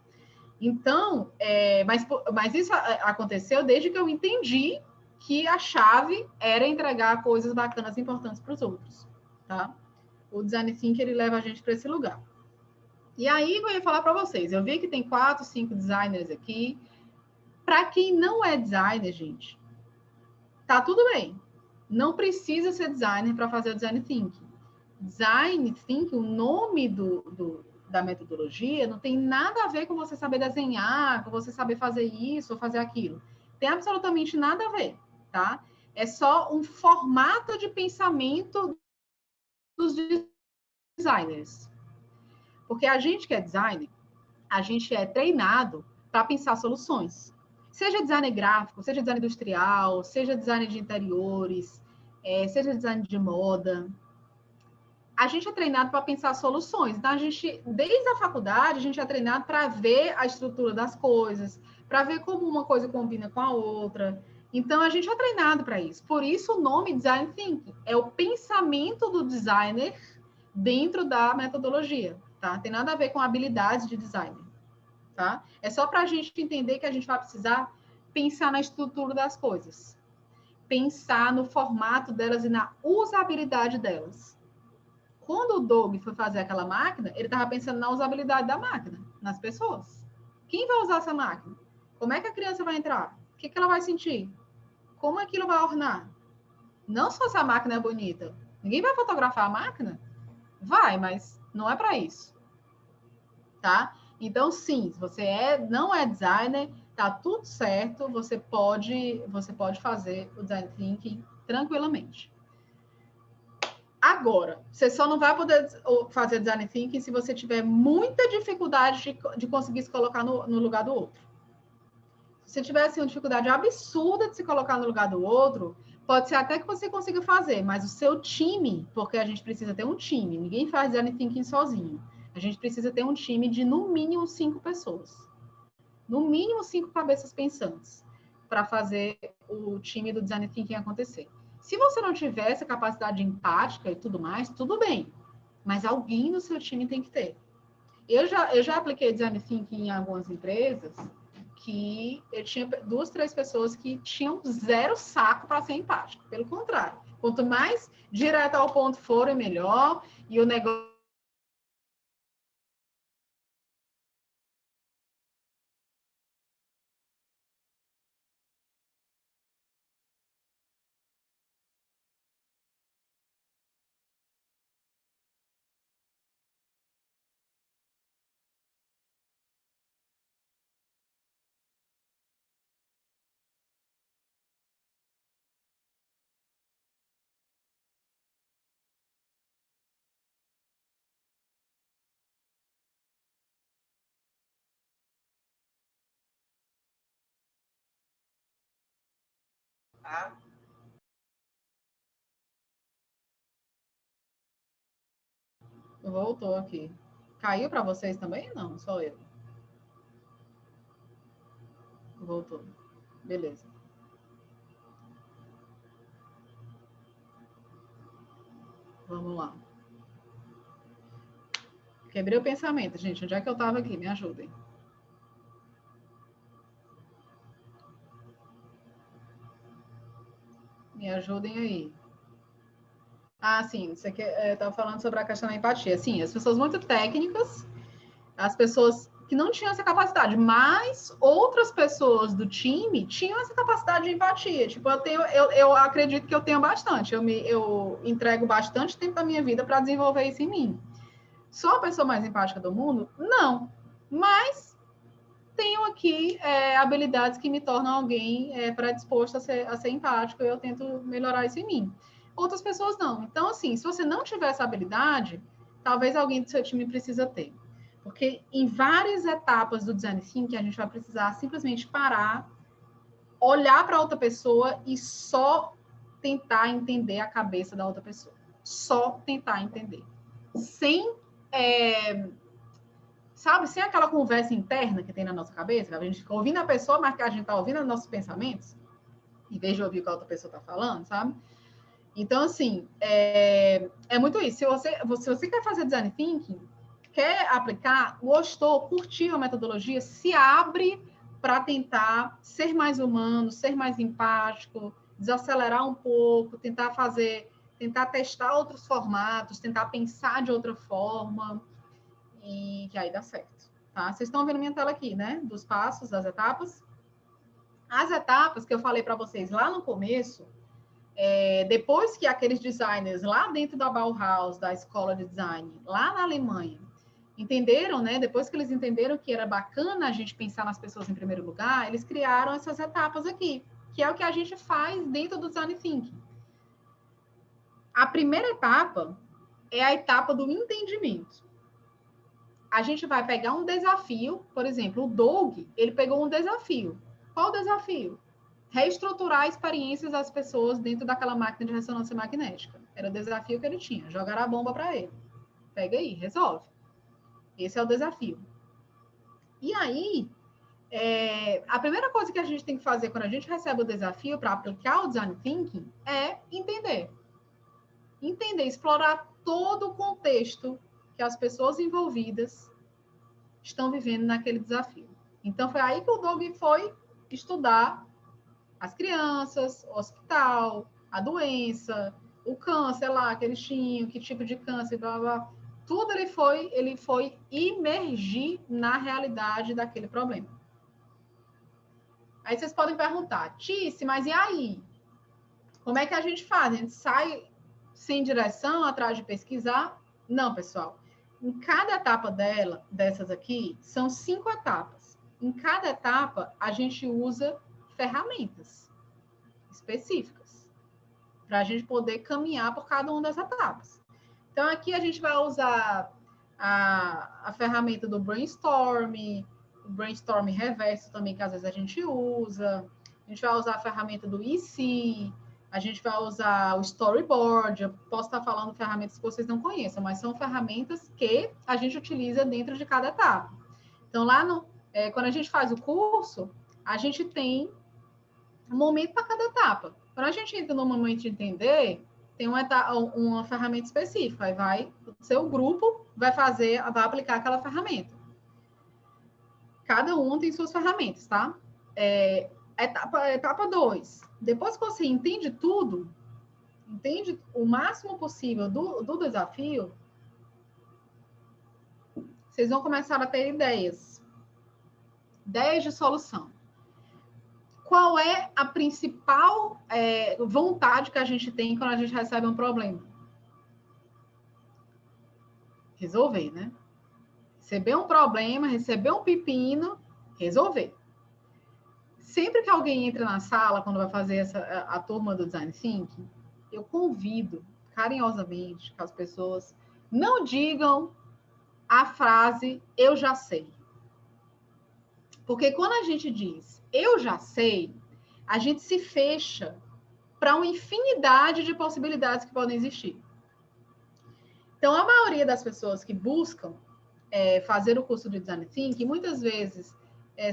Então, mas isso aconteceu desde que eu entendi que a chave era entregar coisas bacanas e importantes para os outros, tá? O Design Thinking, ele leva a gente para esse lugar. E aí, eu ia falar para vocês, eu vi que tem 4, 5 designers aqui. Para quem não é designer, gente, tá tudo bem. Não precisa ser designer para fazer o Design Thinking. Design Thinking, o nome da metodologia, não tem nada a ver com você saber desenhar, com você saber fazer isso ou fazer aquilo. Tem absolutamente nada a ver, tá? É só um formato de pensamento dos designers. Porque a gente que é designer, a gente é treinado para pensar soluções. Seja design gráfico, seja design industrial, seja design de interiores, seja design de moda, a gente é treinado para pensar soluções. Então, desde a faculdade, a gente é treinado para ver a estrutura das coisas, para ver como uma coisa combina com a outra. Então, a gente é treinado para isso. Por isso, o nome Design Thinking é o pensamento do designer dentro da metodologia, tá? Tem nada a ver com habilidades de designer, tá? É só para a gente entender que a gente vai precisar pensar na estrutura das coisas, pensar no formato delas e na usabilidade delas. Quando o Doug foi fazer aquela máquina, ele estava pensando na usabilidade da máquina, nas pessoas. Quem vai usar essa máquina? Como é que a criança vai entrar? O que ela vai sentir? Como aquilo vai ornar? Não só se a máquina é bonita. Ninguém vai fotografar a máquina? Vai, mas não é para isso. Tá? Então, sim, se você não é designer, tá tudo certo, você pode fazer o design thinking tranquilamente. Agora, você só não vai poder fazer design thinking se você tiver muita dificuldade de conseguir se colocar no lugar do outro. Se você tiver assim, uma dificuldade absurda de se colocar no lugar do outro, pode ser até que você consiga fazer, mas o seu time, porque a gente precisa ter um time, ninguém faz design thinking sozinho. A gente precisa ter um time de, no mínimo, 5 pessoas. No mínimo, 5 cabeças pensantes para fazer o time do design thinking acontecer. Se você não tiver essa capacidade empática e tudo mais, tudo bem. Mas alguém no seu time tem que ter. Eu já apliquei design thinking em algumas empresas que eu tinha 2, 3 pessoas que tinham 0 saco para ser empático. Pelo contrário, quanto mais direto ao ponto for, é melhor. E o negócio... Voltou aqui. Caiu para vocês também? Não, só eu. Voltou. Beleza. Vamos lá. Quebrei o pensamento, gente. Onde é que eu estava aqui? Me ajudem. Me ajudem aí. Ah, sim. Você estava falando sobre a questão da empatia. Sim, as pessoas muito técnicas, as pessoas que não tinham essa capacidade, mas outras pessoas do time tinham essa capacidade de empatia. Tipo, eu acredito que eu tenho bastante. Eu entrego bastante tempo da minha vida para desenvolver isso em mim. Sou a pessoa mais empática do mundo? Não. Mas tenho aqui habilidades que me tornam alguém predisposto a ser empático e eu tento melhorar isso em mim. Outras pessoas não. Então, assim, se você não tiver essa habilidade, talvez alguém do seu time precisa ter. Porque em várias etapas do design thinking, a gente vai precisar simplesmente parar, olhar para outra pessoa e só tentar entender a cabeça da outra pessoa. Só tentar entender. Sem... sabe, sem aquela conversa interna que tem na nossa cabeça, a gente fica ouvindo a pessoa, mas que a gente está ouvindo os nossos pensamentos, em vez de ouvir o que a outra pessoa está falando, sabe? Então, assim, é muito isso. Se você quer fazer design thinking, quer aplicar, gostou, curtiu a metodologia, se abre para tentar ser mais humano, ser mais empático, desacelerar um pouco, tentar testar outros formatos, tentar pensar de outra forma, e que aí dá certo, tá? Vocês estão vendo minha tela aqui, né? Dos passos, das etapas. As etapas que eu falei para vocês lá no começo, depois que aqueles designers lá dentro da Bauhaus, da escola de design, lá na Alemanha, entenderam, né? Depois que eles entenderam que era bacana a gente pensar nas pessoas em primeiro lugar, eles criaram essas etapas aqui, que é o que a gente faz dentro do design thinking. A primeira etapa é a etapa do entendimento. A gente vai pegar um desafio, por exemplo, o Doug, ele pegou um desafio. Qual o desafio? Reestruturar experiências das pessoas dentro daquela máquina de ressonância magnética. Era o desafio que ele tinha. Jogar a bomba para ele. Pega aí, resolve. Esse é o desafio. E aí, a primeira coisa que a gente tem que fazer quando a gente recebe o desafio para aplicar o Design Thinking é entender. Entender, explorar todo o contexto que as pessoas envolvidas estão vivendo naquele desafio. Então, foi aí que o Doug foi estudar as crianças, o hospital, a doença, o câncer lá que eles tinham, que tipo de câncer, blá, blá. Tudo ele foi imergir na realidade daquele problema. Aí vocês podem perguntar, Tice, mas e aí? Como é que a gente faz? A gente sai sem direção, atrás de pesquisar? Não, pessoal. Em cada etapa dessas aqui, são 5 etapas. Em cada etapa, a gente usa ferramentas específicas para a gente poder caminhar por cada uma das etapas. Então, aqui a gente vai usar a ferramenta do brainstorm, o brainstorm reverso também, que às vezes a gente usa. A gente vai usar a ferramenta do IC, a gente vai usar o storyboard. Eu posso estar falando ferramentas que vocês não conheçam, mas são ferramentas que a gente utiliza dentro de cada etapa. Então, lá quando a gente faz o curso, a gente tem um momento para cada etapa. Quando a gente entra no momento de entender, tem uma ferramenta específica. Aí o seu grupo vai aplicar aquela ferramenta. Cada um tem suas ferramentas, tá? Etapa 2. Depois que você entende tudo, entende o máximo possível do desafio, vocês vão começar a ter ideias de solução. Qual é a principal vontade que a gente tem quando a gente recebe um problema? Resolver, né? Receber um problema, receber um pepino, resolver. Sempre que alguém entra na sala, quando vai fazer a turma do Design Thinking, eu convido carinhosamente que as pessoas não digam a frase "eu já sei". Porque quando a gente diz "eu já sei", a gente se fecha para uma infinidade de possibilidades que podem existir. Então, a maioria das pessoas que buscam fazer o curso de Design Thinking, muitas vezes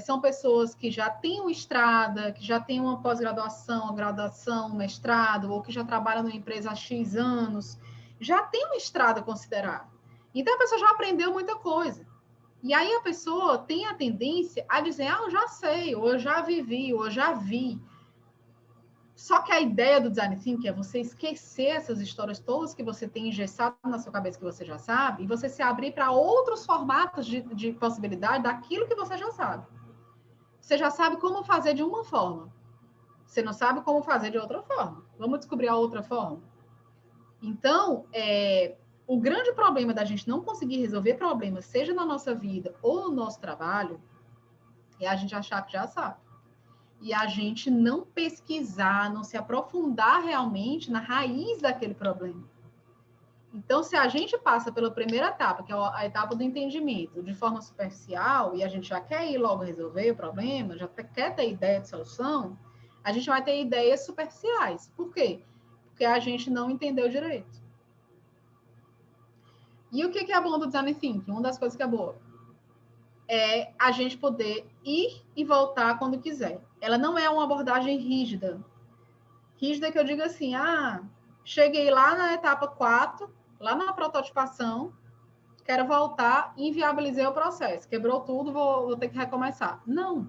são pessoas que já têm uma estrada, que já têm uma pós-graduação, graduação, mestrado, ou que já trabalham numa empresa há X anos, já tem uma estrada considerável. Então, a pessoa já aprendeu muita coisa. E aí a pessoa tem a tendência a dizer, eu já sei, ou eu já vivi, ou eu já vi. Só que a ideia do Design Thinking é você esquecer essas histórias todas que você tem engessado na sua cabeça, que você já sabe, e você se abrir para outros formatos de possibilidade daquilo que você já sabe. Você já sabe como fazer de uma forma. Você não sabe como fazer de outra forma. Vamos descobrir a outra forma? Então, o grande problema da gente não conseguir resolver problemas, seja na nossa vida ou no nosso trabalho, é a gente achar que já sabe. E a gente não pesquisar, não se aprofundar realmente na raiz daquele problema. Então, se a gente passa pela primeira etapa, que é a etapa do entendimento, de forma superficial, e a gente já quer ir logo resolver o problema, já quer ter ideia de solução, a gente vai ter ideias superficiais. Por quê? Porque a gente não entendeu direito. E o que é bom do Design Thinking? Uma das coisas que é boa é a gente poder ir e voltar quando quiser. Ela não é uma abordagem rígida. Rígida que eu digo assim, cheguei lá na etapa 4, lá na prototipação, quero voltar, inviabilizei o processo, quebrou tudo, vou ter que recomeçar. Não.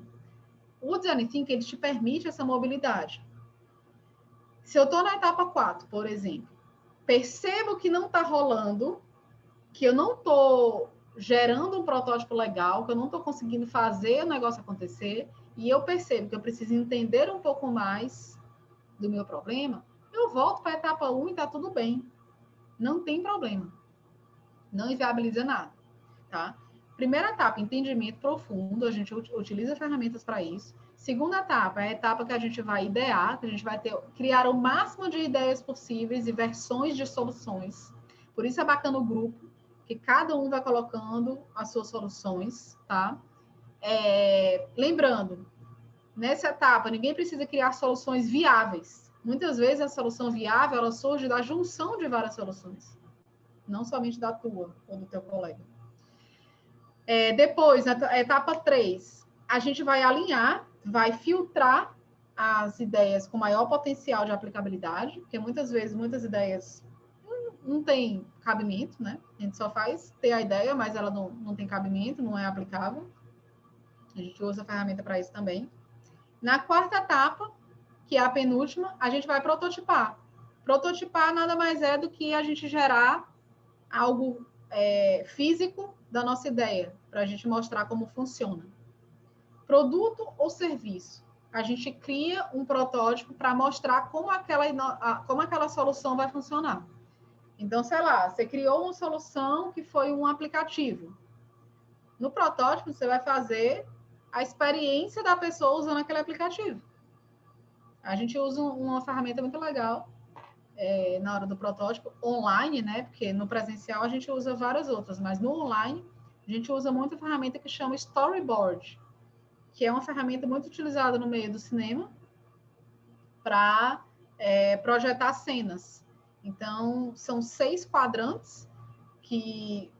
O Design Thinking, ele te permite essa mobilidade. Se eu estou na etapa 4, por exemplo, percebo que não está rolando, que eu não estou gerando um protótipo legal, que eu não estou conseguindo fazer o negócio acontecer, e eu percebo que eu preciso entender um pouco mais do meu problema, eu volto para a etapa 1 e está tudo bem. Não tem problema. Não inviabiliza nada, tá? Primeira etapa, entendimento profundo, a gente utiliza ferramentas para isso. Segunda etapa é a etapa que a gente vai idear, que a gente vai criar o máximo de ideias possíveis e versões de soluções. Por isso é bacana o grupo, que cada um vai colocando as suas soluções, tá? Lembrando, Nessa etapa, ninguém precisa criar soluções viáveis. Muitas vezes a solução viável, ela surge da junção de várias soluções, não somente da tua ou do teu colega. Depois, na etapa 3, a gente vai alinhar, vai filtrar as ideias com maior potencial de aplicabilidade, porque muitas vezes, muitas ideias não têm cabimento, né? A gente só faz ter a ideia, mas ela não tem cabimento, não é aplicável. A gente usa a ferramenta para isso também. Na quarta etapa, que é a penúltima, a gente vai prototipar. Prototipar nada mais é do que a gente gerar algo físico da nossa ideia, para a gente mostrar como funciona. Produto ou serviço? A gente cria um protótipo para mostrar como aquela solução vai funcionar. Então, sei lá, você criou uma solução que foi um aplicativo. No protótipo, você vai fazer a experiência da pessoa usando aquele aplicativo. A gente usa uma ferramenta muito legal na hora do protótipo, online, né? Porque no presencial a gente usa várias outras, mas no online a gente usa muito a ferramenta que chama Storyboard, que é uma ferramenta muito utilizada no meio do cinema para projetar cenas. Então, são 6 quadrantes que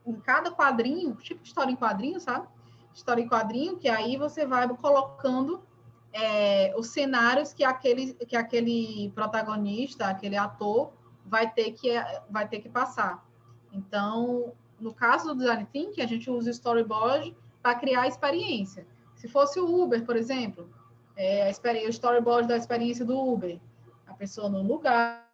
em cada quadrinho, tipo de história em quadrinho, sabe? História em quadrinho, que aí você vai colocando os cenários que aquele protagonista, aquele ator, vai ter que passar. Então, no caso do Design Thinking, a gente usa o storyboard para criar a experiência. Se fosse o Uber, por exemplo, o storyboard da experiência do Uber, a pessoa no lugar.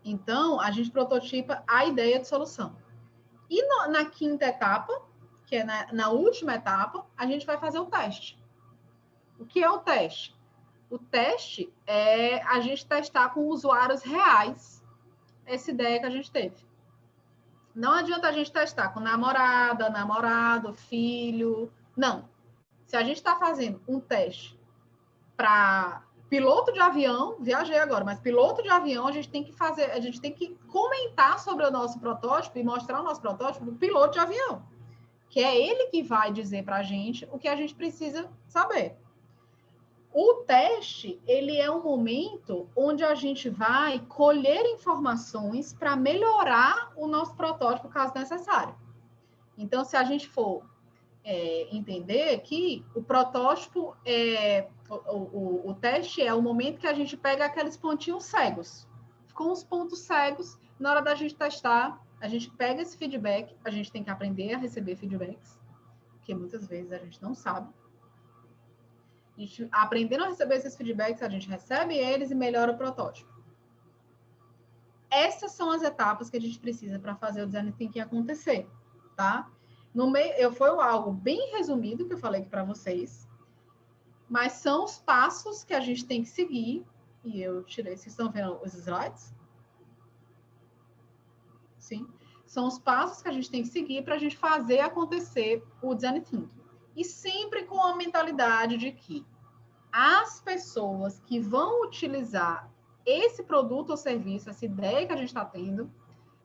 Então, a gente prototipa a ideia de solução. E na quinta etapa, que é na última etapa, a gente vai fazer o teste. O que é o teste? O teste é a gente testar com usuários reais essa ideia que a gente teve. Não adianta a gente testar com namorada, namorado, filho. Não. Se a gente está fazendo um teste para piloto de avião, viajei agora, mas piloto de avião, a gente tem que comentar sobre o nosso protótipo e mostrar o nosso protótipo para o piloto de avião, que é ele que vai dizer para a gente o que a gente precisa saber. O teste, ele é um momento onde a gente vai colher informações para melhorar o nosso protótipo, caso necessário. Então, se a gente for entender que o protótipo, o teste é o momento que a gente pega aqueles pontinhos cegos. Com os pontos cegos, na hora da gente testar, a gente pega esse feedback, a gente tem que aprender a receber feedbacks, porque muitas vezes a gente não sabe. A gente, aprendendo a receber esses feedbacks, a gente recebe eles e melhora o protótipo. Essas são as etapas que a gente precisa para fazer o Design Thinking acontecer, tá? Foi algo bem resumido que eu falei aqui para vocês, mas são os passos que a gente tem que seguir, e eu tirei, vocês estão vendo os slides? Sim. São os passos que a gente tem que seguir para a gente fazer acontecer o Design Thinking. E sempre com a mentalidade de que as pessoas que vão utilizar esse produto ou serviço, essa ideia que a gente está tendo,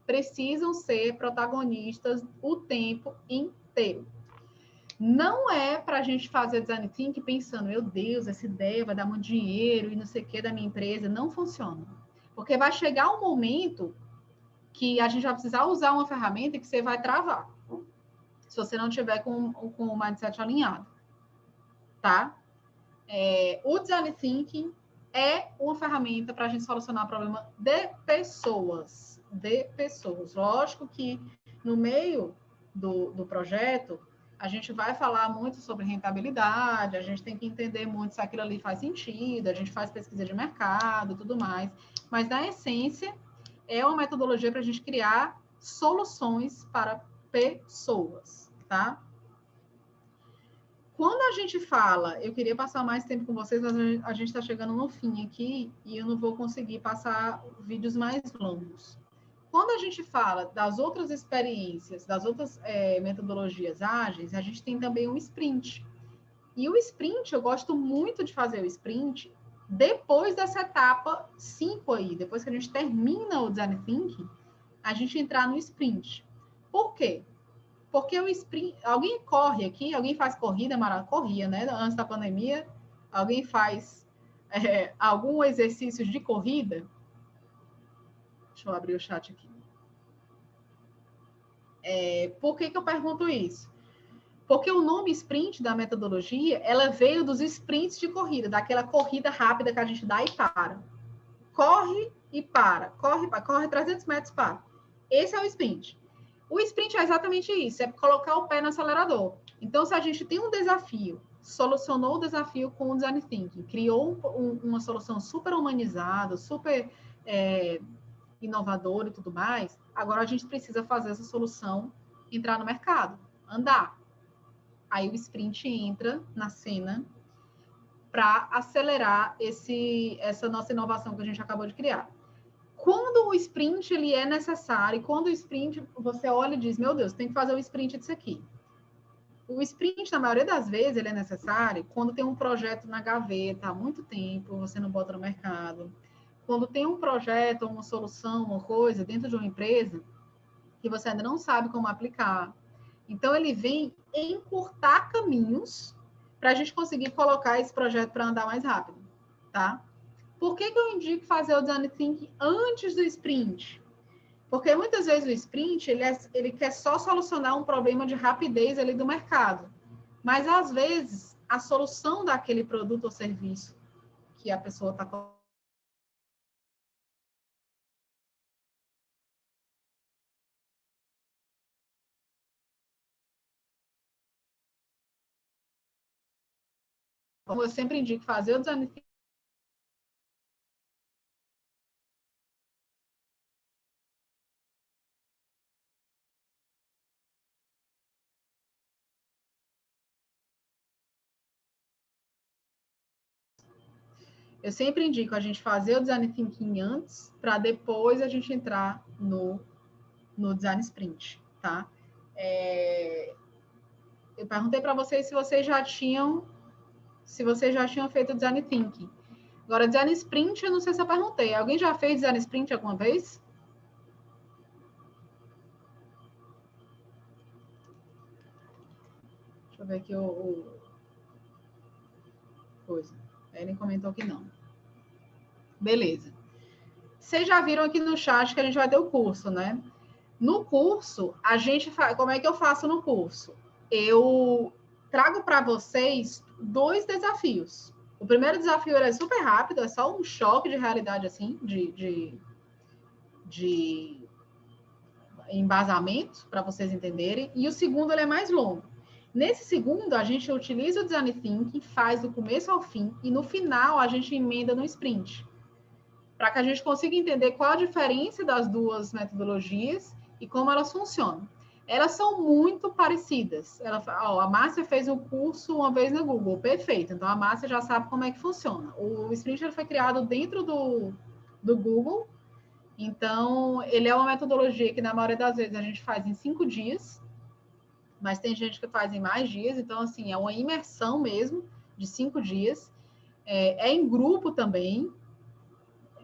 precisam ser protagonistas o tempo inteiro. Não é para a gente fazer Design Thinking pensando, meu Deus, essa ideia vai dar muito dinheiro e não sei o que da minha empresa. Não funciona. Porque vai chegar um momento que a gente vai precisar usar uma ferramenta que você vai travar. Se você não tiver com o mindset alinhado. Tá? O Design Thinking é uma ferramenta para a gente solucionar o problema de pessoas. Lógico que no meio do projeto, a gente vai falar muito sobre rentabilidade, a gente tem que entender muito se aquilo ali faz sentido, a gente faz pesquisa de mercado e tudo mais. Mas, na essência, é uma metodologia para a gente criar soluções para pessoas, tá? Quando a gente fala, eu queria passar mais tempo com vocês, mas a gente está chegando no fim aqui e eu não vou conseguir passar vídeos mais longos. Quando a gente fala das outras experiências, das outras metodologias ágeis, a gente tem também um sprint. E o sprint, eu gosto muito de fazer o sprint depois dessa etapa 5 aí, depois que a gente termina o Design Thinking, a gente entrar no sprint. Por quê? Porque o sprint, alguém corre aqui, alguém faz corrida, corria, né? Antes da pandemia, alguém faz algum exercício de corrida? Deixa eu abrir o chat aqui. Por que eu pergunto isso? Porque o nome sprint da metodologia, ela veio dos sprints de corrida, daquela corrida rápida que a gente dá e para. Corre e para, corre 300 metros, para. Esse é o sprint. O sprint é exatamente isso, é colocar o pé no acelerador. Então, se a gente tem um desafio, solucionou o desafio com o Design Thinking, criou uma solução super humanizada, super inovadora e tudo mais, agora a gente precisa fazer essa solução entrar no mercado, andar. Aí o sprint entra na cena para acelerar essa nossa inovação que a gente acabou de criar. Quando o sprint ele é necessário, quando o sprint você olha e diz, meu Deus, tem que fazer o sprint disso aqui. O sprint, na maioria das vezes, ele é necessário quando tem um projeto na gaveta há muito tempo, você não bota no mercado. Quando tem um projeto, uma solução, uma coisa dentro de uma empresa que você ainda não sabe como aplicar. Então, ele vem encurtar caminhos para a gente conseguir colocar esse projeto para andar mais rápido, tá? Por que eu indico fazer o Design Thinking antes do sprint? Porque muitas vezes o sprint, ele quer só solucionar um problema de rapidez ali do mercado. Mas, às vezes, a solução daquele produto ou serviço que a pessoa está como eu sempre indico fazer o Design Thinking eu sempre indico a gente fazer o Design Thinking antes, para depois a gente entrar no Design Sprint, tá? Eu perguntei para vocês se vocês já tinham feito o Design Thinking. Agora, Design Sprint, eu não sei se eu perguntei. Alguém já fez Design Sprint alguma vez? Deixa eu ver aqui coisa. Ele comentou que não. Beleza. Vocês já viram aqui no chat que a gente vai ter o curso, né? No curso, a gente como é que eu faço no curso? Eu trago para vocês 2 desafios. O primeiro desafio é super rápido, é só um choque de realidade, assim, de embasamento, para vocês entenderem. E o segundo, ele é mais longo. Nesse segundo, a gente utiliza o Design Thinking, faz do começo ao fim, e no final, a gente emenda no sprint. Para que a gente consiga entender qual a diferença das duas metodologias e como elas funcionam. Elas são muito parecidas. A Márcia fez um curso uma vez no Google, perfeito. Então, a Márcia já sabe como é que funciona. O Sprint foi criado dentro do Google. Então, ele é uma metodologia que, na maioria das vezes, a gente faz em 5 dias. Mas tem gente que faz em mais dias. Então, assim, é uma imersão mesmo, de 5 dias. É em grupo também.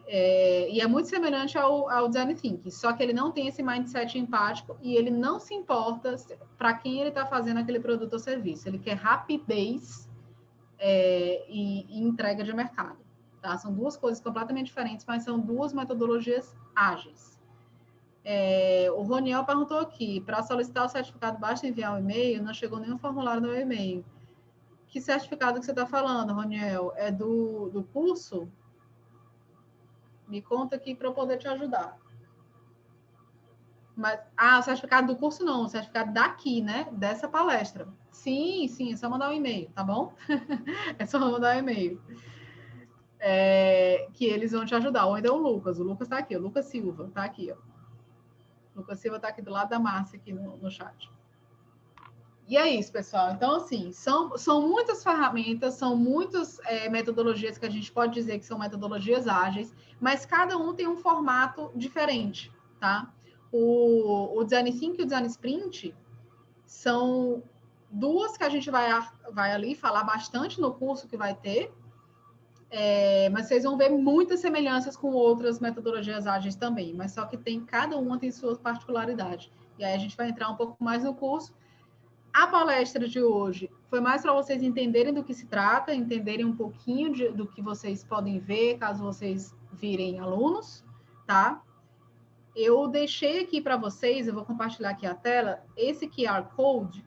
E é muito semelhante ao Design Thinking, só que ele não tem esse mindset empático e ele não se importa para quem ele está fazendo aquele produto ou serviço. Ele quer rapidez e entrega de mercado. Tá? São 2 coisas completamente diferentes, mas são 2 metodologias ágeis. O Roniel perguntou aqui, para solicitar o certificado basta enviar um e-mail, não chegou nenhum formulário no e-mail. Que certificado que você está falando, Roniel? É do curso? Me conta aqui para eu poder te ajudar. Mas, o certificado do curso não, o certificado daqui, né? Dessa palestra. Sim, é só mandar um e-mail, tá bom? É só mandar um e-mail. Que eles vão te ajudar. Ou ainda o Lucas está aqui, o Lucas Silva está aqui, ó. O Lucas Silva está aqui do lado da Márcia, aqui no chat. E é isso, pessoal. Então, assim, são muitas ferramentas, são muitas metodologias que a gente pode dizer que são metodologias ágeis, mas cada um tem um formato diferente, tá? O Design Thinking e o Design Sprint são duas que a gente vai ali falar bastante no curso que vai ter, mas vocês vão ver muitas semelhanças com outras metodologias ágeis também, mas só que cada uma tem sua particularidade. E aí a gente vai entrar um pouco mais no curso. A palestra de hoje foi mais para vocês entenderem do que se trata, entenderem um pouquinho do que vocês podem ver, caso vocês virem alunos, tá? Eu deixei aqui para vocês, eu vou compartilhar aqui a tela, esse QR Code,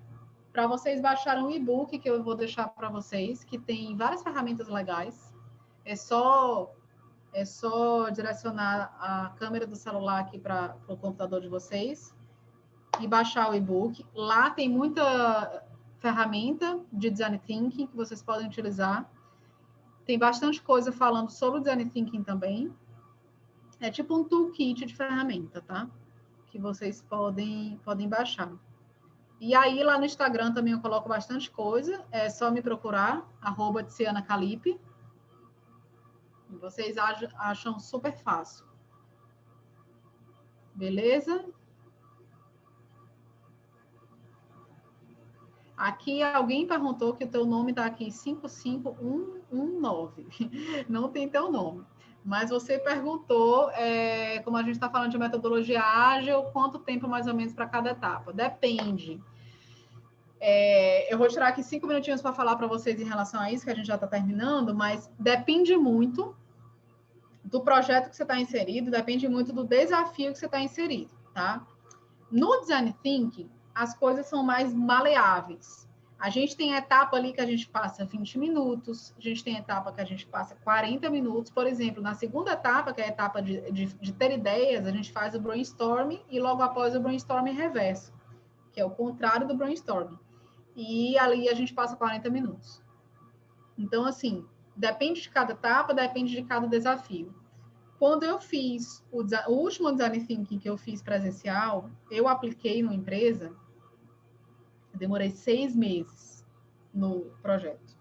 para vocês baixarem um e-book que eu vou deixar para vocês, que tem várias ferramentas legais. É só direcionar a câmera do celular aqui para o computador de vocês e baixar o e-book. Lá tem muita ferramenta de Design Thinking que vocês podem utilizar. Tem bastante coisa falando sobre o Design Thinking também. É tipo um toolkit de ferramenta, tá? Que vocês podem baixar. E aí, lá no Instagram também eu coloco bastante coisa. É só me procurar, @TizianaCalipe. Vocês acham super fácil. Beleza? Aqui alguém perguntou que o teu nome está aqui 55119. Não tem teu nome. Mas você perguntou, como a gente está falando de metodologia ágil, quanto tempo mais ou menos para cada etapa? Depende. Eu vou tirar aqui 5 minutinhos para falar para vocês em relação a isso, que a gente já está terminando, mas depende muito do projeto que você está inserido, depende muito do desafio que você está inserido, tá? No Design Thinking, as coisas são mais maleáveis. A gente tem etapa ali que a gente passa 20 minutos, a gente tem etapa que a gente passa 40 minutos. Por exemplo, na segunda etapa, que é a etapa de ter ideias, a gente faz o brainstorming e logo após o brainstorming reverso, que é o contrário do brainstorming. E ali a gente passa 40 minutos. Então, assim, depende de cada etapa, depende de cada desafio. Quando eu fiz o último Design Thinking que eu fiz presencial, eu apliquei numa empresa, demorei 6 meses no projeto.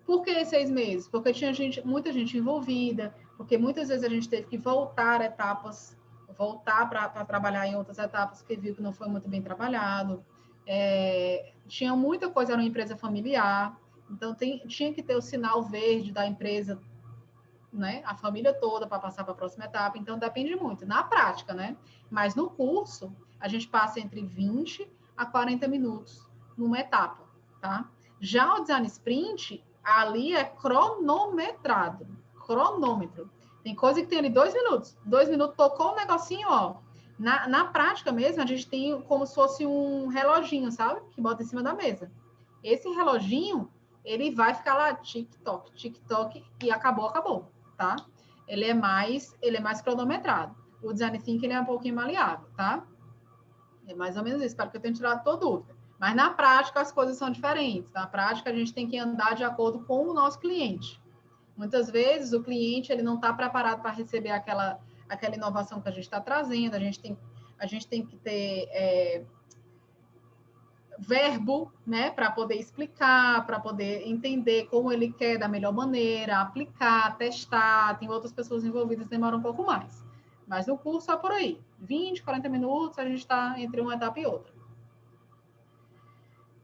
Por que 6 meses? Porque tinha muita gente envolvida, porque muitas vezes a gente teve que voltar para trabalhar em outras etapas, porque viu que não foi muito bem trabalhado. Tinha muita coisa, era uma empresa familiar, então tinha que ter o sinal verde da empresa, né, a família toda para passar para a próxima etapa, então depende muito, na prática, né? Mas no curso, a gente passa entre 20 a 40 minutos numa etapa, tá? Já o Design Sprint, ali é cronometrado, cronômetro. Tem coisa que tem ali 2 minutos. 2 minutos, tocou um negocinho, ó. Na prática mesmo, a gente tem como se fosse um reloginho, sabe? Que bota em cima da mesa. Esse reloginho, ele vai ficar lá, tic-toc, tic-toc, e acabou. Tá? Ele é mais cronometrado. O Design Thinking ele é um pouquinho maleável, tá? É mais ou menos isso, espero que eu tenha tirado toda dúvida. Mas na prática as coisas são diferentes. Na prática a gente tem que andar de acordo com o nosso cliente. Muitas vezes o cliente ele não está preparado para receber aquela inovação que a gente está trazendo. A gente tem que ter verbo, né, para poder explicar, para poder entender como ele quer da melhor maneira, aplicar, testar. Tem outras pessoas envolvidas, demora um pouco mais. Mas no curso é por aí. 20, 40 minutos, a gente está entre uma etapa e outra.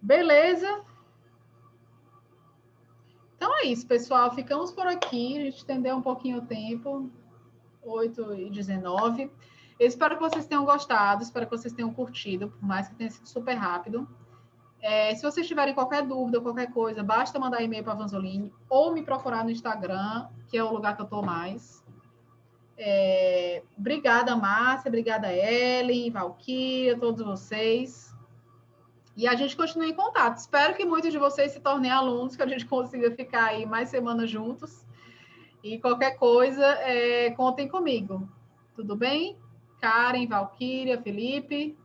Beleza? Então é isso, pessoal. Ficamos por aqui. A gente estendeu um pouquinho o tempo. 8h19. Eu espero que vocês tenham gostado, espero que vocês tenham curtido, por mais que tenha sido super rápido. Se vocês tiverem qualquer dúvida, qualquer coisa, basta mandar e-mail para a Vanzoline ou me procurar no Instagram, que é o lugar que eu estou mais. Obrigada, Márcia, obrigada, Ellen, Valquíria, todos vocês. E a gente continua em contato. Espero que muitos de vocês se tornem alunos, que a gente consiga ficar aí mais semanas juntos. E qualquer coisa, contem comigo. Tudo bem? Karen, Valquíria, Felipe.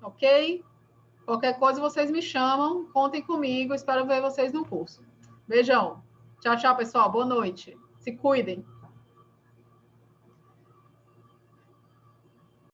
Ok? Qualquer coisa vocês me chamam, contem comigo, espero ver vocês no curso. Beijão. Tchau, tchau, pessoal. Boa noite. Se cuidem.